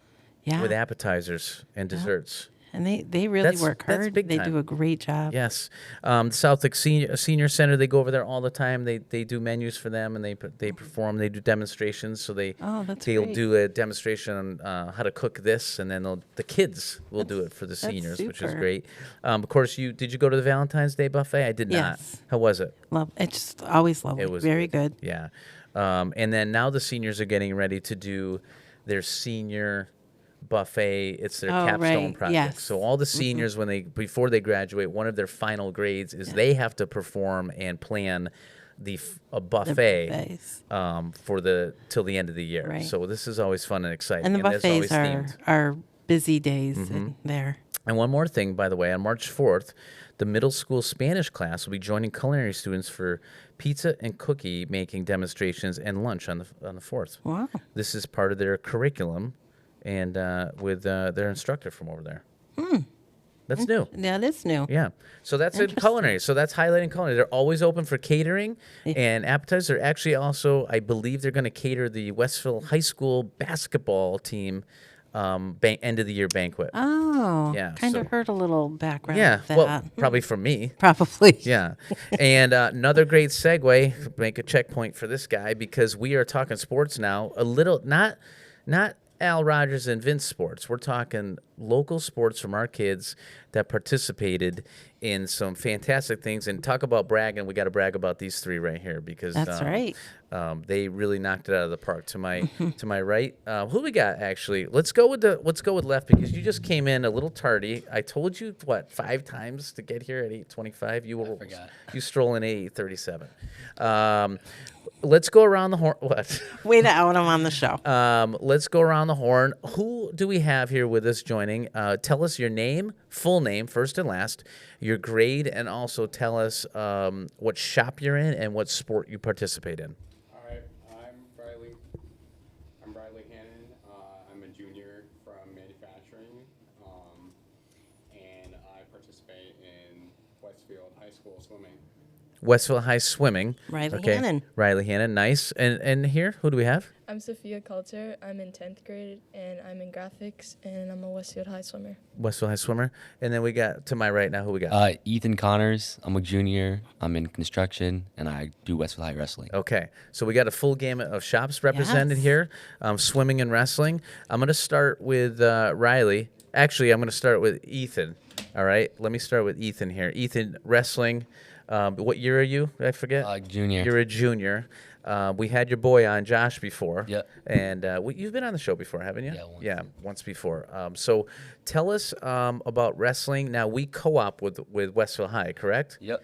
Yeah. with appetizers and desserts. And they really That's- work that's hard. big They time. do a great job. Yes, Southwick Senior Center. They go over there all the time. They do menus for them, and they perform. They do demonstrations. So That's they'll great. do a demonstration on how to cook this, and then the kids will do it for the That's seniors, which is super. great. Of course, did you go to the Valentine's Day buffet? I did not. Yes. How was it? Love it's just always lovely. It was very good. Yeah, and then now the seniors are getting ready to do their senior buffet. It's their Oh, capstone right. project. Yes. So all the seniors, before they graduate, one of their final grades is they have to perform and plan a buffet buffets. till the end of the year. Right. So this is always fun and exciting. And the there's always buffets themed. are busy days Mm-hmm. in there. And one more thing, by the way, on March 4th, the middle school Spanish class will be joining culinary students for pizza and cookie making demonstrations and lunch on the 4th. Wow. This is part of their curriculum, and with their instructor from over there. That's new. That is new. Yeah. So that's in culinary. So that's highlighting culinary. They're always open for catering and appetizers. They're actually also, I believe, they're going to cater the Westville High School basketball team end of the year banquet. Oh. Yeah, Kind of so- heard a little background Yeah, of that. well, probably from me. Probably. Yeah. And another great segue, make a checkpoint for this guy, because we are talking sports now. A little, not Al Rogers and Vince sports. We're talking local sports from our kids that participated in some fantastic things. And talk about bragging. We got to brag about these three right here, because That's right. they really knocked it out of the park. To my right, who we got actually? Let's go with left, because you just came in a little tardy. I told you 5 times to get here at 8:25. You stroll in at 8:37. Let's go around the horn. What? Way to out him on the show. Let's go around the horn. Who do we have here with us joining? Tell us your name, full name, first and last, your grade, and also tell us what shop you're in and what sport you participate in. All right, I'm Bradley Hannon. I'm a junior from manufacturing, and I participate in Westfield High School swimming. Westville High Swimming. Riley Hannon. Riley Hannon, nice. And here, who do we have? I'm Sophia Coulter. I'm in 10th grade, and I'm in graphics, and I'm a Westfield High swimmer. Westville High Swimmer. And then we got, to my right now, who we got? Ethan Connors. I'm a junior. I'm in construction, and I do Westville High wrestling. Okay, so we got a full gamut of shops represented Yes. here, swimming and wrestling. I'm going to start with Riley. Actually, I'm going to start with Ethan. All right, let me start with Ethan here. Ethan, wrestling. What year are you? I forget. Junior. You're a junior. We had your boy on, Josh, before. Yep. And you've been on the show before, haven't you? Yeah, once. Yeah, once before. So tell us about wrestling. Now, we co-op with Westville High, correct? Yep.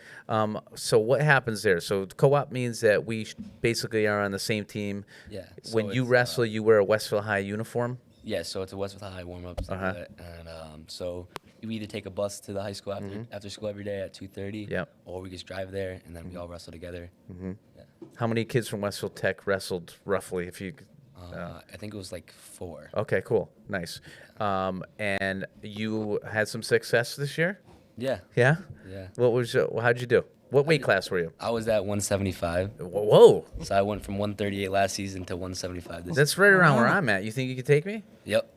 So what happens there? So co-op means that we basically are on the same team. Yeah, so When you it's, wrestle, you wear a Westville High uniform? Yeah, so it's a Westville High warm-up, and so we either take a bus to the high school after school every day at 2:30, Yep. or we just drive there, and then we all wrestle together. How many kids from Westville Tech wrestled roughly, if you... I think it was like 4. Okay, cool. Nice. And you had some success this year? Yeah. Yeah? Yeah. How'd you do? What weight class were you? I was at 175, Whoa. so I went from 138 last season to 175 this That's right around where I'm at. You think you could take me? Yep.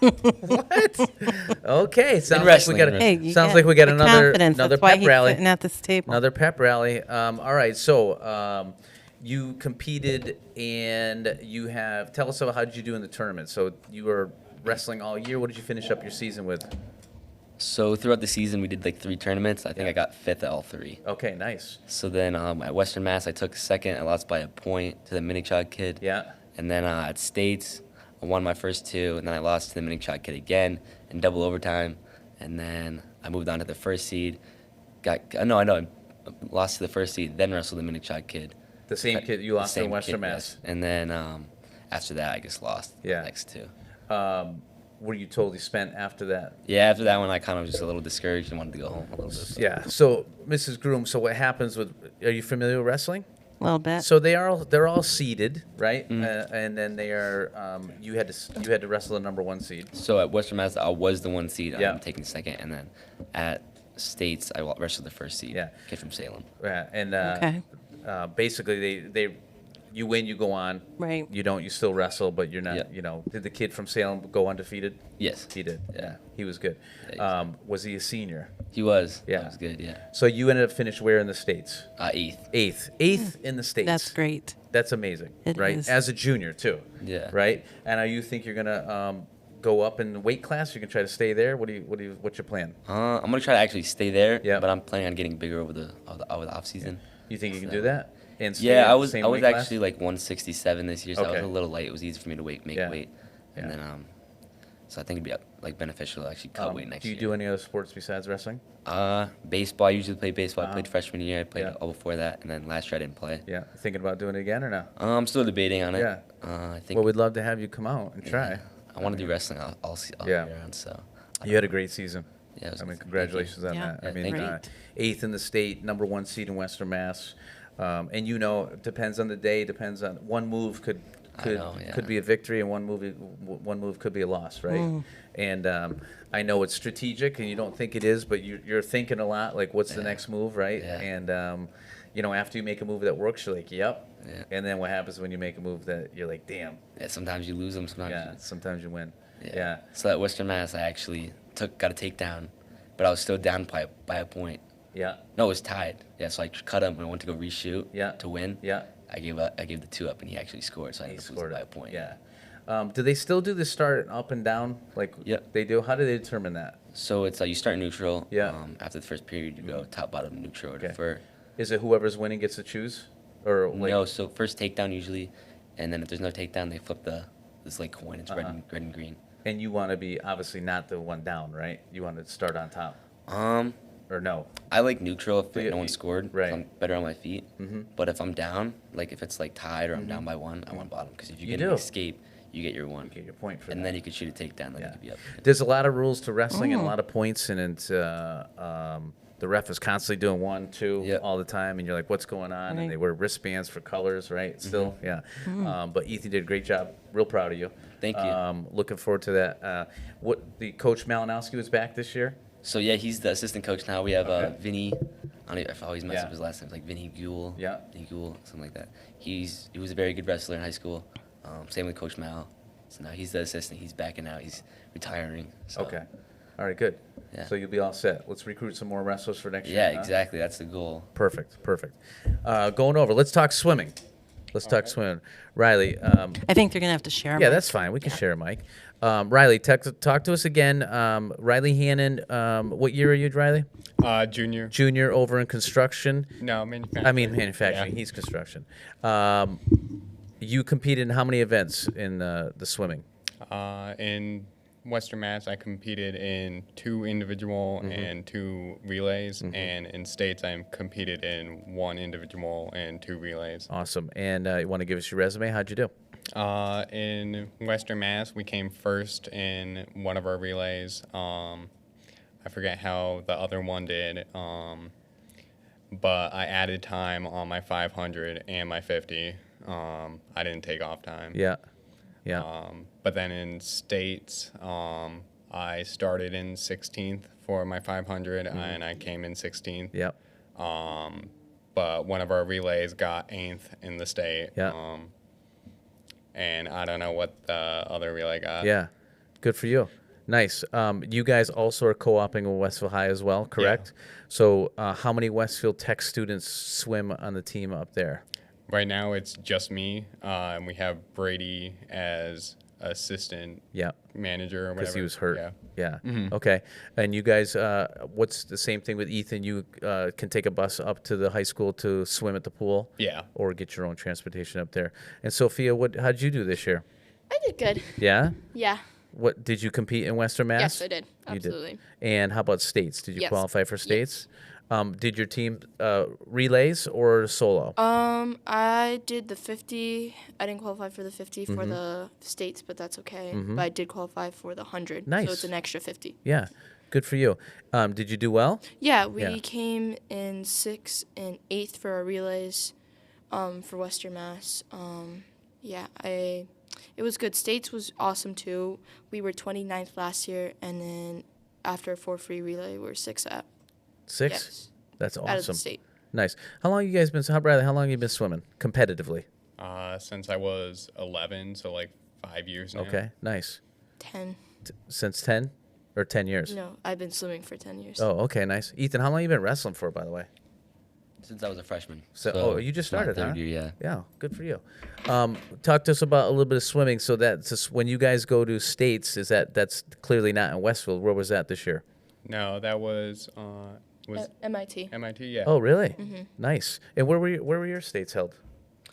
What? Okay. Sounds like we wrestling, got in Hey, you sounds like we got the another confidence. another That's why pep he's rally. sitting at this table. Another pep rally. All right. So you competed and you have. Tell us about how did you do in the tournament. So you were wrestling all year. What did you finish up your season with? So throughout the season, we did like 3 tournaments. I think I got 5th at all 3. Okay. Nice. So then at Western Mass, I took 2nd. I lost by a point to the Minichog kid. Yeah. And then at States, I won my first 2, and then I lost to the Minichog kid again in double overtime. And then I moved on to the first seed. I lost to the first seed, then wrestled the Minichog kid. The same kid you lost in Western Mass. Yes. And then after that, I just lost Yeah. the next 2. Were you totally spent after that? Yeah, after that one, I kind of was just a little discouraged and wanted to go home a little bit. Yeah. So, Mrs. Groom, so what happens with? Are you familiar with wrestling? A little bit. So they're all seeded, right? And then they are. You had to wrestle the number 1 seed. So at Western Mass, I was the 1 seed. Yeah. I'm taking 2nd, and then at States, I wrestled the first seed. Yeah. Kid from Salem. Yeah. And Okay. basically they You win, you go on. Right. You don't, you still wrestle, but you're not, Yeah. Did the kid from Salem go undefeated? Yes. He did. Yeah. He was good. Yeah, Was he a senior? He was. Yeah. That was good. Yeah. So you ended up finished where in the States? Eighth. Eighth in the States. That's great. That's amazing, It right? is. As a junior too. Yeah. Right. And you think you're gonna go up in the weight class? You can try to stay there. What's your plan? I'm gonna try to actually stay there. Yeah. But I'm planning on getting bigger over the off season. You think you can So- do that? And stay Yeah, in I the was same I was weight class? actually like 167 this year, so I was Okay. a little light. It was easy for me to make Yeah. weight, and Yeah. then so I think it'd be like beneficial to actually cut weight next do you year. do any other sports besides wrestling? Baseball. I usually play baseball. I played freshman year. I played Yeah. all before that, and then last year I didn't play. Yeah. Thinking about doing it again or no? I'm still debating on it. Yeah. I think Well, we'd love to have you come out and try. I want to do wrestling all Yeah. year round. So You had a great season. yeah, it was I mean, good. congratulations on Yeah. that. I Yeah, mean, thank you. eighth in the state, number 1 seed in Western Mass, and it depends on the day. Depends on one move could know, yeah. could be a victory, and one move could be a loss, right? And I know it's strategic, and you don't think it is, but you're thinking a lot. Like, what's the next move, right? Yeah. And after you make a move that works, you're like, yep. Yeah. And then what happens when you make a move that you're like, damn? Yeah, sometimes you lose them. Sometimes Yeah. Sometimes you win. you, Yeah. So at Western Mass, I actually got a takedown, but I was still down by a point. Yeah. No, it was tied. Yeah, so I cut him and I went to go reshoot. Yeah. To win. Yeah. I gave the 2 up and he actually scored, so I He ended up losing scored by a it. point. Yeah. Do they still do the start up and down like Yep. they do? How do they determine that? So it's you start neutral. Yeah. After the first period, you go top, bottom, neutral, or Okay. defer. Is it whoever's winning gets to choose, or like No, so first takedown usually, and then if there's no takedown, they flip this like coin. It's red and green. And you want to be obviously not the one down, right? You want to start on top, or no? I like neutral if you- no one scored. 'Cause right. I'm better on my feet. But if I'm down, like if it's like tied or I'm down by 1, I want bottom because if you You get an do. escape, you get your 1. Get your point for And that. then you could shoot a takedown, then Yeah. you could be up. There's a lot of rules to wrestling and a lot of points, and it's the ref is constantly doing 1, 2 Yep. all the time, and you're like, what's going on? Right. And they wear wristbands for colors, right? Still, yeah. But Ethan did a great job. Real proud of you. Thank you. Looking forward to that. What the coach Malinowski was back this year? So yeah, he's the assistant coach now. We have Okay. Vinny. I always mess Yeah. up his last name. It's like Vinny Guel. Yeah. Vinny Guel, something like that. He was a very good wrestler in high school. Same with Coach Mal. So now he's the assistant. He's backing out. He's retiring. So, Okay. All right, good. Yeah. So you'll be all set. Let's recruit some more wrestlers for next year. Yeah, huh? exactly. That's the goal. Perfect. Going over. Let's talk swimming. Swimming. Riley. I think they're going to have to share. Yeah, Mike. that's fine. We can share a mic. Riley, talk to us again. Riley Hannon. What year are you, Riley? Junior. Junior over in construction. No, manufacturing. I mean manufacturing. Yeah. He's construction. You competed in how many events in the swimming? In Western Mass, I competed in 2 individual and 2 relays, and in states, I competed in 1 individual and 2 relays. Awesome. And you want to give us your resume? How'd you do? In Western Mass, we came first in one of our relays. I forget how the other one did, but I added time on my 500 and my 50. I didn't take off time. Yeah. But then in states, I started in 16th for my 500, and I came in 16th. Yep. But one of our relays got 8th in the state. Yeah. And I don't know what the other relay got. Yeah. Good for you. Nice. You guys also are co-oping with Westfield High as well, correct? So how many Westfield Tech students swim on the team up there? Right now, it's just me, and we have Brady as assistant Yeah. manager or whatever. Because he was hurt. Yeah. Yeah. Okay. And you guys, what's the same thing with Ethan? You can take a bus up to the high school to swim at the pool? Yeah. Or get your own transportation up there. And Sophia, how'd you do this year? I did good. Yeah? Yeah. What did you compete in Western Mass? Yes, I did. You Absolutely. did. And how about states? Did you Yes. qualify for states? Did your team relays or solo? I did the 50. I didn't qualify for the 50 for the states, but that's okay. But I did qualify for the 100. Nice. So it's an extra 50. Yeah. Good for you. Did you do well? Yeah, we Yeah. came in 6th and 8th for our relays for Western Mass. It was good. States was awesome too. We were 29th last year, and then after a 4 free relay, we were 6th at. 6? Yes. That's Out of the awesome. state. Nice. How long you guys been? How long have you been swimming competitively? Since I was 11, so like 5 years now. Okay, nice. 10. Since 10 or 10 years? No, I've been swimming for 10 years. Oh, okay, nice. Ethan, how long have you been wrestling for, by the way? Since I was a freshman. So, you just my started, third huh? year, yeah. Yeah, good for you. Talk to us about a little bit of swimming. So that's just when you guys go to states, that's clearly not in Westfield. Where was that this year? No, that was MIT. MIT. Yeah. Oh, really? Mm-hmm. Nice. And where were your states held?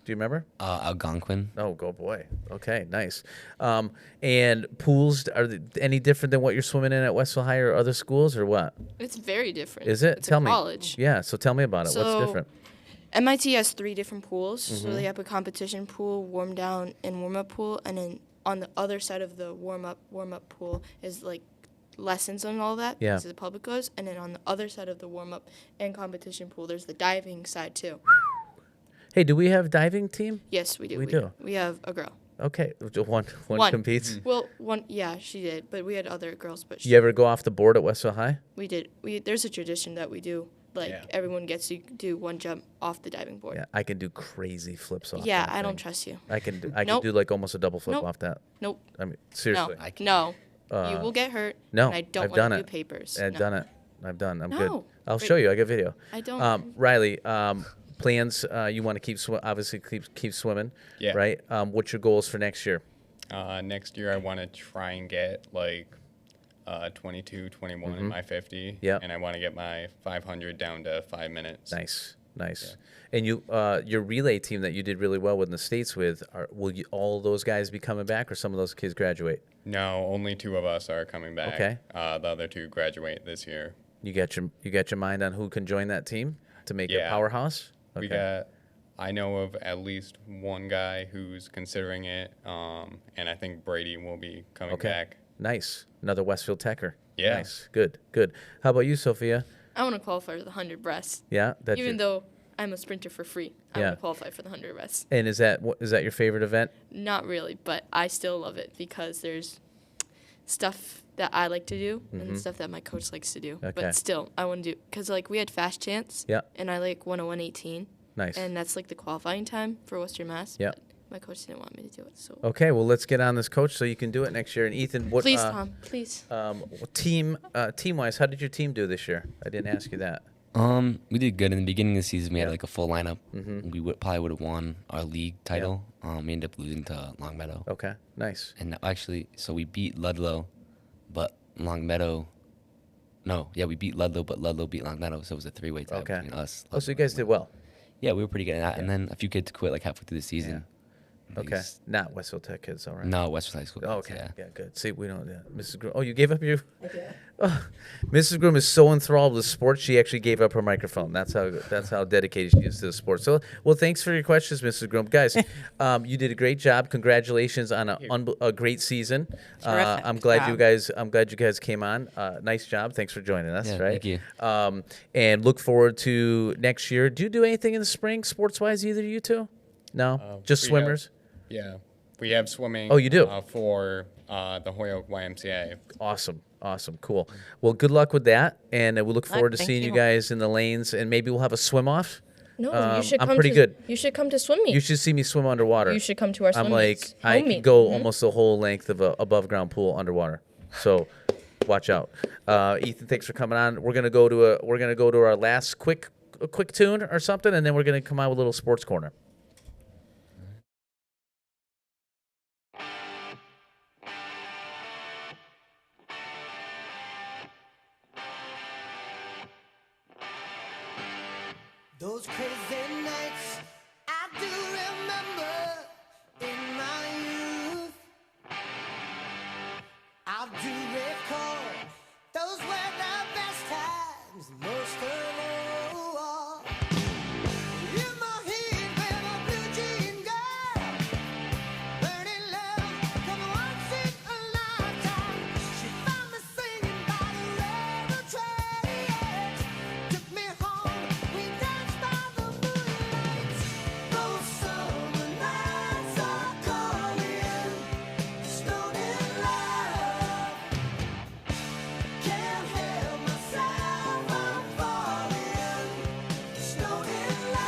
Do you remember? Algonquin. Oh, go boy. Okay, nice. And pools, are they any different than what you're swimming in at Westfield High or other schools, or what? It's very different. Is it? It's Tell a me. college. Yeah, so tell me about it. What's So, different? MIT has 3 different pools. Mm-hmm. So they have a competition pool, warm down, and warm up pool. And then on the other side of the warm up pool is like lessons and all that. Yeah. Because the public goes. And then on the other side of the warm up and competition pool, there's the diving side too. Hey, do we have diving team? Yes, we do. We do. We have a girl. Okay, one competes. Well, one. Yeah, she did. But we had other girls. But You ever go off the board at Westfield High? we did. There's a tradition that we do. Like Yeah. everyone gets to do one jump off the diving board. Yeah, I can do crazy flips off. Yeah, that I don't thing. trust you. I can Nope. do like almost a double flip Nope. off that. Nope. I mean, seriously. No. No. You will get hurt. No, And I don't I've want done to it. do papers. I've No. done it. I'm good. No. I'll Wait. show you. I got video. I don't. Riley, plans? You want to obviously keep swimming, Yeah. right? What's your goals for next year? Next year, I want to try and get like 22, 21 in my 50. Yep. And I want to get my 500 down to 5 minutes. Nice. And you, your relay team that you did really well with in the States with, will all those guys be coming back, or some of those kids graduate? No, only 2 of us are coming back. Okay. The other 2 graduate this year. You got your mind on who can join that team to make it a powerhouse? Okay. I know of at least one guy who's considering it, and I think Brady will be coming back. Nice. Another Westfield Techer. Yeah. Nice. Good. How about you, Sophia? I want to qualify for the 100 breasts. Yeah. Even though I'm a sprinter for free, I want to qualify for the 100 breasts. And is that your favorite event? Not really, but I still love it because there's stuff that I like to do and stuff that my coach likes to do. Okay. But still, I want to do, because like we had fast chance. Yeah. And I like 101.18. Nice. And that's like the qualifying time for Western Mass. Yeah. But my coach didn't want me to do it. So Okay, well, let's get on this, coach, so you can do it next year. And Ethan, what? please, Tom, please. Team-wise, how did your team do this year? I didn't ask you that. We did good in the beginning of the season. We had like a full lineup. We probably would have won our league title. We ended up losing to Longmeadow. Okay, nice. And actually, so we beat Ludlow, but Longmeadow. No, yeah, we beat Ludlow, but Ludlow beat Longmeadow, so it was a 3-way tie Okay. between us. Oh, so you guys did well. Yeah, we were pretty good at that. And then a few kids quit like halfway through the season. Okay, Because- not Westfield Tech kids, all right. No, Western High School. Oh, kids, okay. Yeah. Yeah, good. See, we don't. Yeah. Mrs. Groom. Oh, you gave up your. Oh, Mrs. Groom is so enthralled with sports, she actually gave up her microphone. That's how dedicated she is to the sport. So, well, thanks for your questions, Mrs. Groom. Guys, you did a great job. Congratulations on a great season. Terrific I'm glad job. I'm glad you guys came on. Nice job. Thanks for joining us. Yeah, right. thank you. And look forward to next year. Do you do anything in the spring, sports wise? Either of you two? No, just we swimmers. Yeah. We have swimming. Oh, you do? For the Hoyoke YMCA. Awesome, cool. Well, good luck with that, and we look forward to thank seeing you you. guys in the lanes, and maybe we'll have a swim off. No, you should I'm come pretty to, good. You should come to swim meet. You should see me swim underwater. You should come to our swim I'm like meets. I Home can meet. go Mhm. almost the whole length of a above ground pool underwater. So watch out. Ethan, thanks for coming on. We're gonna go to our last quick tune or something, and then we're gonna come out with a little sports corner. Those crazy nights I do remember in my youth. I do recall those were the best times, most of all. In my head with a blue jean girl, learning love come once in a lifetime. She found me singing by the railroad tracks, took me home, we danced by the moonlight. Those summer nights are calling, snowed in love. Can't help myself, I'm falling, snowed in love.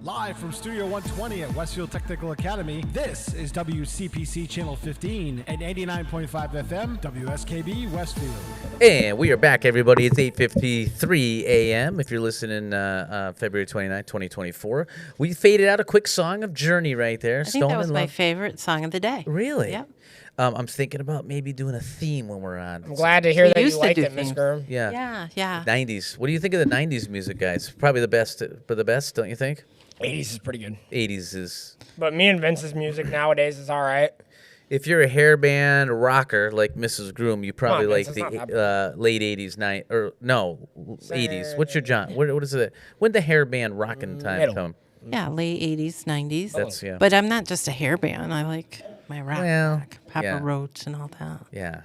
Live from Studio 120 at Westfield Technical Academy, this is WCPC Channel 15 and 89.5 FM, WSKB Westfield. And we are back, everybody. It's 8:53 a.m. If you're listening February 29th, 2024. We faded out a quick song of Journey right there. I think that was my favorite song of the day. Really? Yep. I'm thinking about maybe doing a theme when we're on. I'm glad to hear that you used to liked do it, Miss themes. Gurm. Yeah. Yeah. 90s. What do you think of the 90s music, guys? Probably the best, don't you think? 80s is pretty good. 80s is. But me and Vince's music nowadays is all right. If you're a hair band rocker like Mrs. Groom, you probably Vince, like it's not the late 80s, 80s. What's your genre? What is it? When the hair band rocking time Middle. come? Yeah, late 80s, 90s. That's, yeah. But I'm not just a hair band. I like my rap, Well, Papa yeah. Roach and all that. Yeah.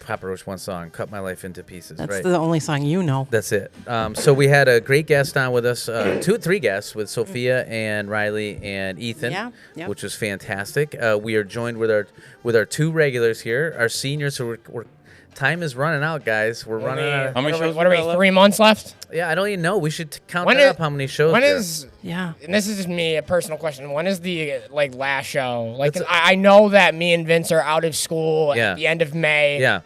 Papa Roach, one song, Cut My Life into Pieces. That's right. the only song you know. That's it. So we had a great guest on with us, three guests with Sophia and Riley and Ethan, Yeah, yep. which was fantastic. We are joined with our two regulars here, our seniors. So we're time is running out, guys. We're running out. How many shows What are we we, got left? 3 months left? Yeah, I don't even know. We should count When that is- up. How many shows? When there. is, Yeah. and this is just me, a personal question, when is the last show? Like, That's I know that me and Vince are out of school Yeah. at the end of May. Yeah.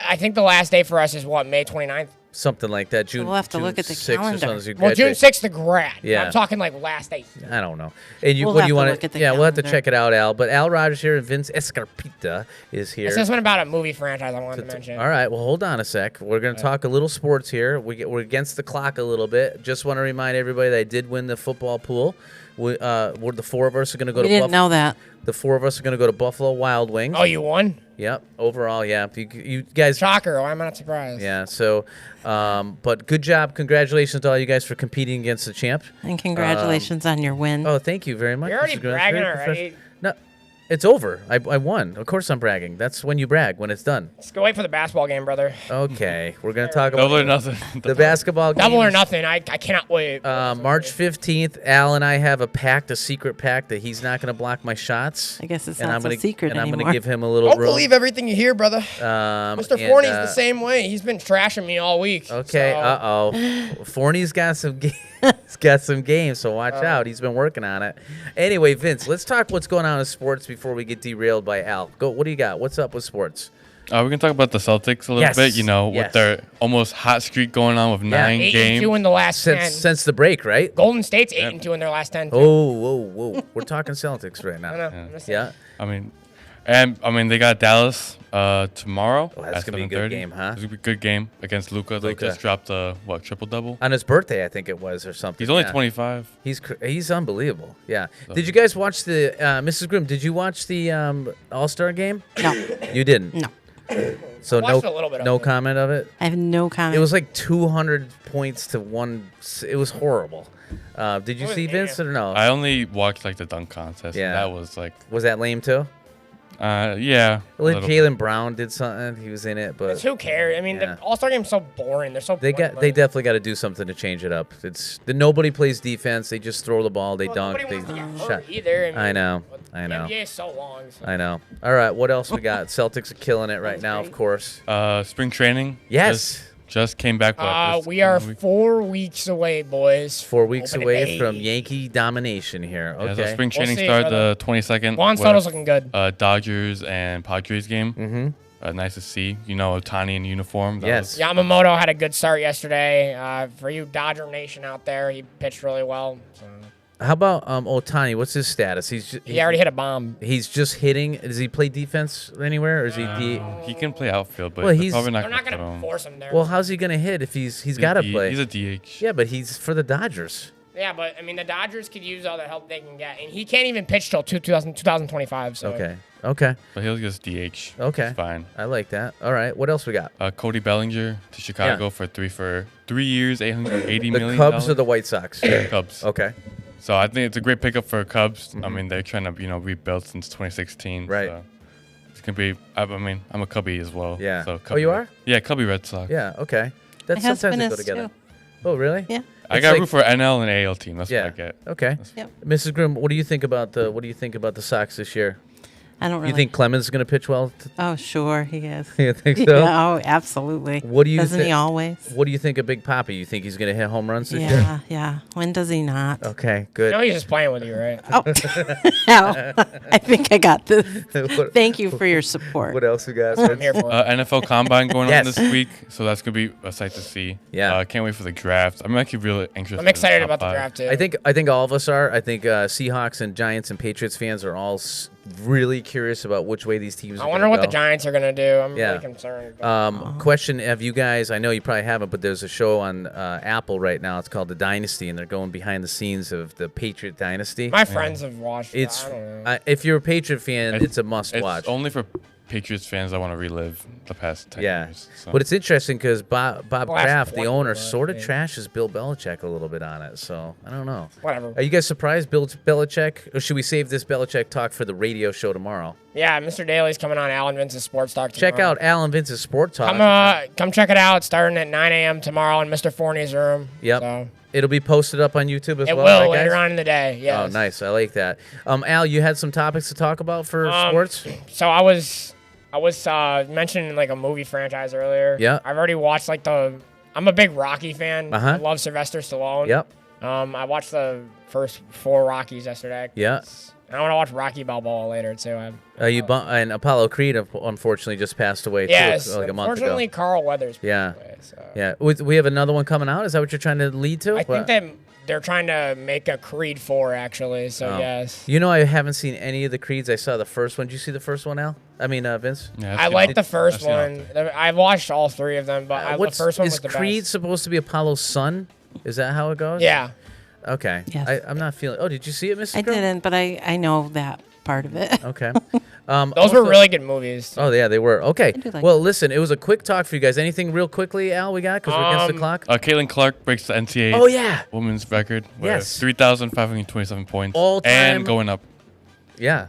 I think the last day for us is what, May 29th? Something like that. June. We'll have to June look at the 6th or calendar. something as you Well, June graduate. 6th, the grad. Yeah. I'm talking like last day. I don't know. And you, We'll what do have you to want look at the Yeah, we'll have to calendar. check it out, Al. But Al Rogers here and Vince Escarpita is here. This is something about a movie franchise I wanted to mention. All right, well, hold on a sec. We're going to talk a little sports here. We're against the clock a little bit. Just want to remind everybody that I did win the football pool. We're the four of us are going to go We to didn't know that. The four of us are going to go to Buffalo Wild Wings. Oh, you won? Yep. Overall, yeah. You guys. Shocker. Why am I not surprised? Yeah. So, but good job. Congratulations to all you guys for competing against the champ. And congratulations on your win. Oh, thank you very much. You're already Mrs. Grant. bragging Very already. professional. No, it's over. I won. Of course I'm bragging. That's when you brag, when it's done. Let's go wait for the basketball game, brother. Okay. We're going to talk about Double or nothing. the basketball game. Double or nothing. I cannot wait. March 15th, Al and I have a secret pact that he's not going to block my shots. I guess it's and not I'm so gonna, secret and I'm anymore. going to give him a little Don't room. believe everything you hear, brother. Mr. and, Forney's the same way. He's been trashing me all week. Okay, so- uh-oh. Forney's got some he's got some games, so watch out. He's been working on it. Anyway, Vince, let's talk what's going on in sports before we get derailed by Al. Go. What do you got? What's up with sports? We can talk about the Celtics a little Yes, bit, yes. with their almost hot streak going on with 9 8-2 games. in the last 10. Since the break, right? Golden State's 8-2 in their last 10. too. Oh, whoa. We're talking Celtics right I now. know. I'm just saying. Yeah. They got Dallas tomorrow. Oh, that's at gonna be a good 7:30. game, huh? It's gonna be a good game against Luka. They Luka. just dropped a triple double. On his birthday, I think it was, or something. He's only yeah. 25. He's unbelievable. Yeah. Did you guys watch the Mrs. Grimm? Did you watch the All-Star game? No. You didn't. No. So Watched a little bit of no it. comment of it. I have no comment. It was like 200 points to one. It was horrible. Did you What see was Vince or no? I only watched like the dunk contest. Yeah. And that was like, Was that lame too? yeah. a Well, little Jalen Brown did something. He was in it, but Who cares? I mean, Yeah. the All-Star game's so boring. They're so they boring. definitely got to do something to change it up. Nobody plays defense. They just throw the ball. They Well, dunk. nobody They wants to get shot. hurt either. I know. The I know. NBA is so long. So. I know. All right. What else we got? Celtics are killing it right now, of course. Spring training. Yes. Just came back. We are 4 weeks away, boys. 4 weeks Opening away day. from Yankee domination here. Yeah, so Okay. spring training see, started brother. the 22nd. Juan with, Soto's looking good. Dodgers and Padres game. Mm-hmm. Nice to see. Otani in uniform. That Yes. Yamamoto had a good start yesterday. For you Dodger Nation out there, he pitched really well. So. How about Otani? What's his status? He already hit a bomb. He's just hitting. Does he play defense anywhere, or is he? He can play outfield, but Well, they're he's- probably not They're not gonna going put to him. force him there. Well, how's he gonna hit if he's got to play? He's a DH. Yeah, but he's for the Dodgers. Yeah, but I mean, the Dodgers could use all the help they can get, and he can't even pitch till 2025. So Okay. But he'll just DH. Okay. It's fine. I like that. All right. What else we got? Cody Bellinger to Chicago Yeah. for 3 years, $880 The million. Cubs or the White Sox? Cubs. Okay. So I think it's a great pickup for Cubs. I mean, they're trying to rebuild since 2016. Right. So it's gonna be. I'm a Cubby as well. Yeah. So Oh, Cubby you Red- are? Yeah, Cubby Red Sox. Yeah. Okay. That's My sometimes they husband go is together. too. Oh, really? Yeah. I It's got like- root for NL and AL team. That's Yeah. what I get. Okay. Yep. Mrs. Grimm, what do you think about the Sox this year? I don't really. You think Clemens is going to pitch well? Oh, sure, he is. You think so? Yeah, oh, absolutely. What do you Doesn't he thi- always? What do you think of Big Papi? You think he's going to hit home runs this year? Yeah, yeah. When does he not? Okay, good. No, he's just playing with you, right? Oh, hell, I think I got this. What- Thank you for your support. What else we got? I'm here for it. NFL Combine going Yes. on this week, so that's gonna be a sight to see. Yeah. Can't wait for the draft. I'm actually really interested. I'm excited in the top about the five. draft too. I think all of us are. I think Seahawks and Giants and Patriots fans are all really curious about which way these teams. I are wonder gonna what the go. Giants are gonna do. I'm Yeah. really concerned. Question: have you guys? I know you probably haven't, but there's a show on Apple right now. It's called The Dynasty, and they're going behind the scenes of the Patriot Dynasty. My friends have watched. It's I don't know. if you're a Patriot fan, it's a must-watch. It's only for Patriots fans that want to relive the past 10 Yeah, years. So. but it's interesting because Bob last Kraft, the 20 owner, years, sort of yeah. trashes Bill Belichick a little bit on it. So I don't know. Whatever. Are you guys surprised, Bill Belichick, or should we save this Belichick talk for the radio show tomorrow? Yeah, Mr. Daly's coming on Alan Vince's Sports Talk Check tomorrow. out Alan Vince's Sport Talk. Come check it out. Starting at 9 a.m. tomorrow in Mr. Forney's room. Yep. So It'll be posted up on YouTube as it well. will right, later guys? on in the day. Yes. Oh, nice. I like that. Al, you had some topics to talk about for sports? So I was mentioning like a movie franchise earlier. Yeah. I've already watched like I'm a big Rocky fan. Uh-huh. I love Sylvester Stallone. Yep. I watched the first 4 Rockies yesterday. Yeah. I want to watch Rocky Balboa later too. And Apollo Creed unfortunately just passed away Yes. too, like a month ago. Unfortunately, Carl Weathers. Yeah. passed away, so. Yeah. We have another one coming out. Is that what you're trying to lead to? I think that they're trying to make a Creed 4 actually. So Oh. yes. You know, I haven't seen any of the Creeds. I saw the first one. Did you see the first one, Al? I mean, Vince? Yeah, I like the first I've seen all one. I've watched all 3 of them, but the first one is was the Creed best. supposed to be Apollo's son? Is that how it goes? Yeah. Okay. Yes. I'm not feeling. Oh, did you see it, Mrs. I Girl? didn't, but I know that part of it. Okay. Those were really good movies. Oh yeah, they were. Okay. do like Well, listen, it was a quick talk for you guys. Anything real quickly, Al? We got because we're against the clock. Caitlin Clark breaks the NCAA Oh, yeah. women's record with Yes. 3,527 points. All time- And going up. Yeah.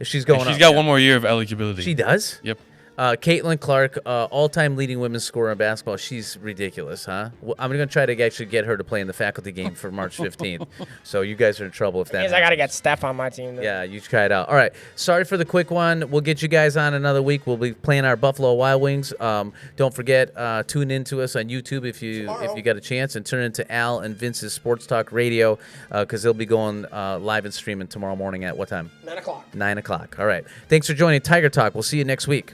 She's going. And she's up. got one more year of eligibility. She does. Yep. Caitlin Clark, all-time leading women's scorer in basketball. She's ridiculous, huh? Well, I'm going to try to actually get her to play in the faculty game for March 15th. So you guys are in trouble if that Means I got to happens. get Steph on my team. Then. Yeah, you try it out. All right. Sorry for the quick one. We'll get you guys on another week. We'll be playing our Buffalo Wild Wings. Don't forget, tune in to us on YouTube if you got a chance, and turn into Al and Vince's Sports Talk Radio because they'll be going live and streaming tomorrow morning at what time? 9 o'clock. 9 o'clock. All right. Thanks for joining Tiger Talk. We'll see you next week.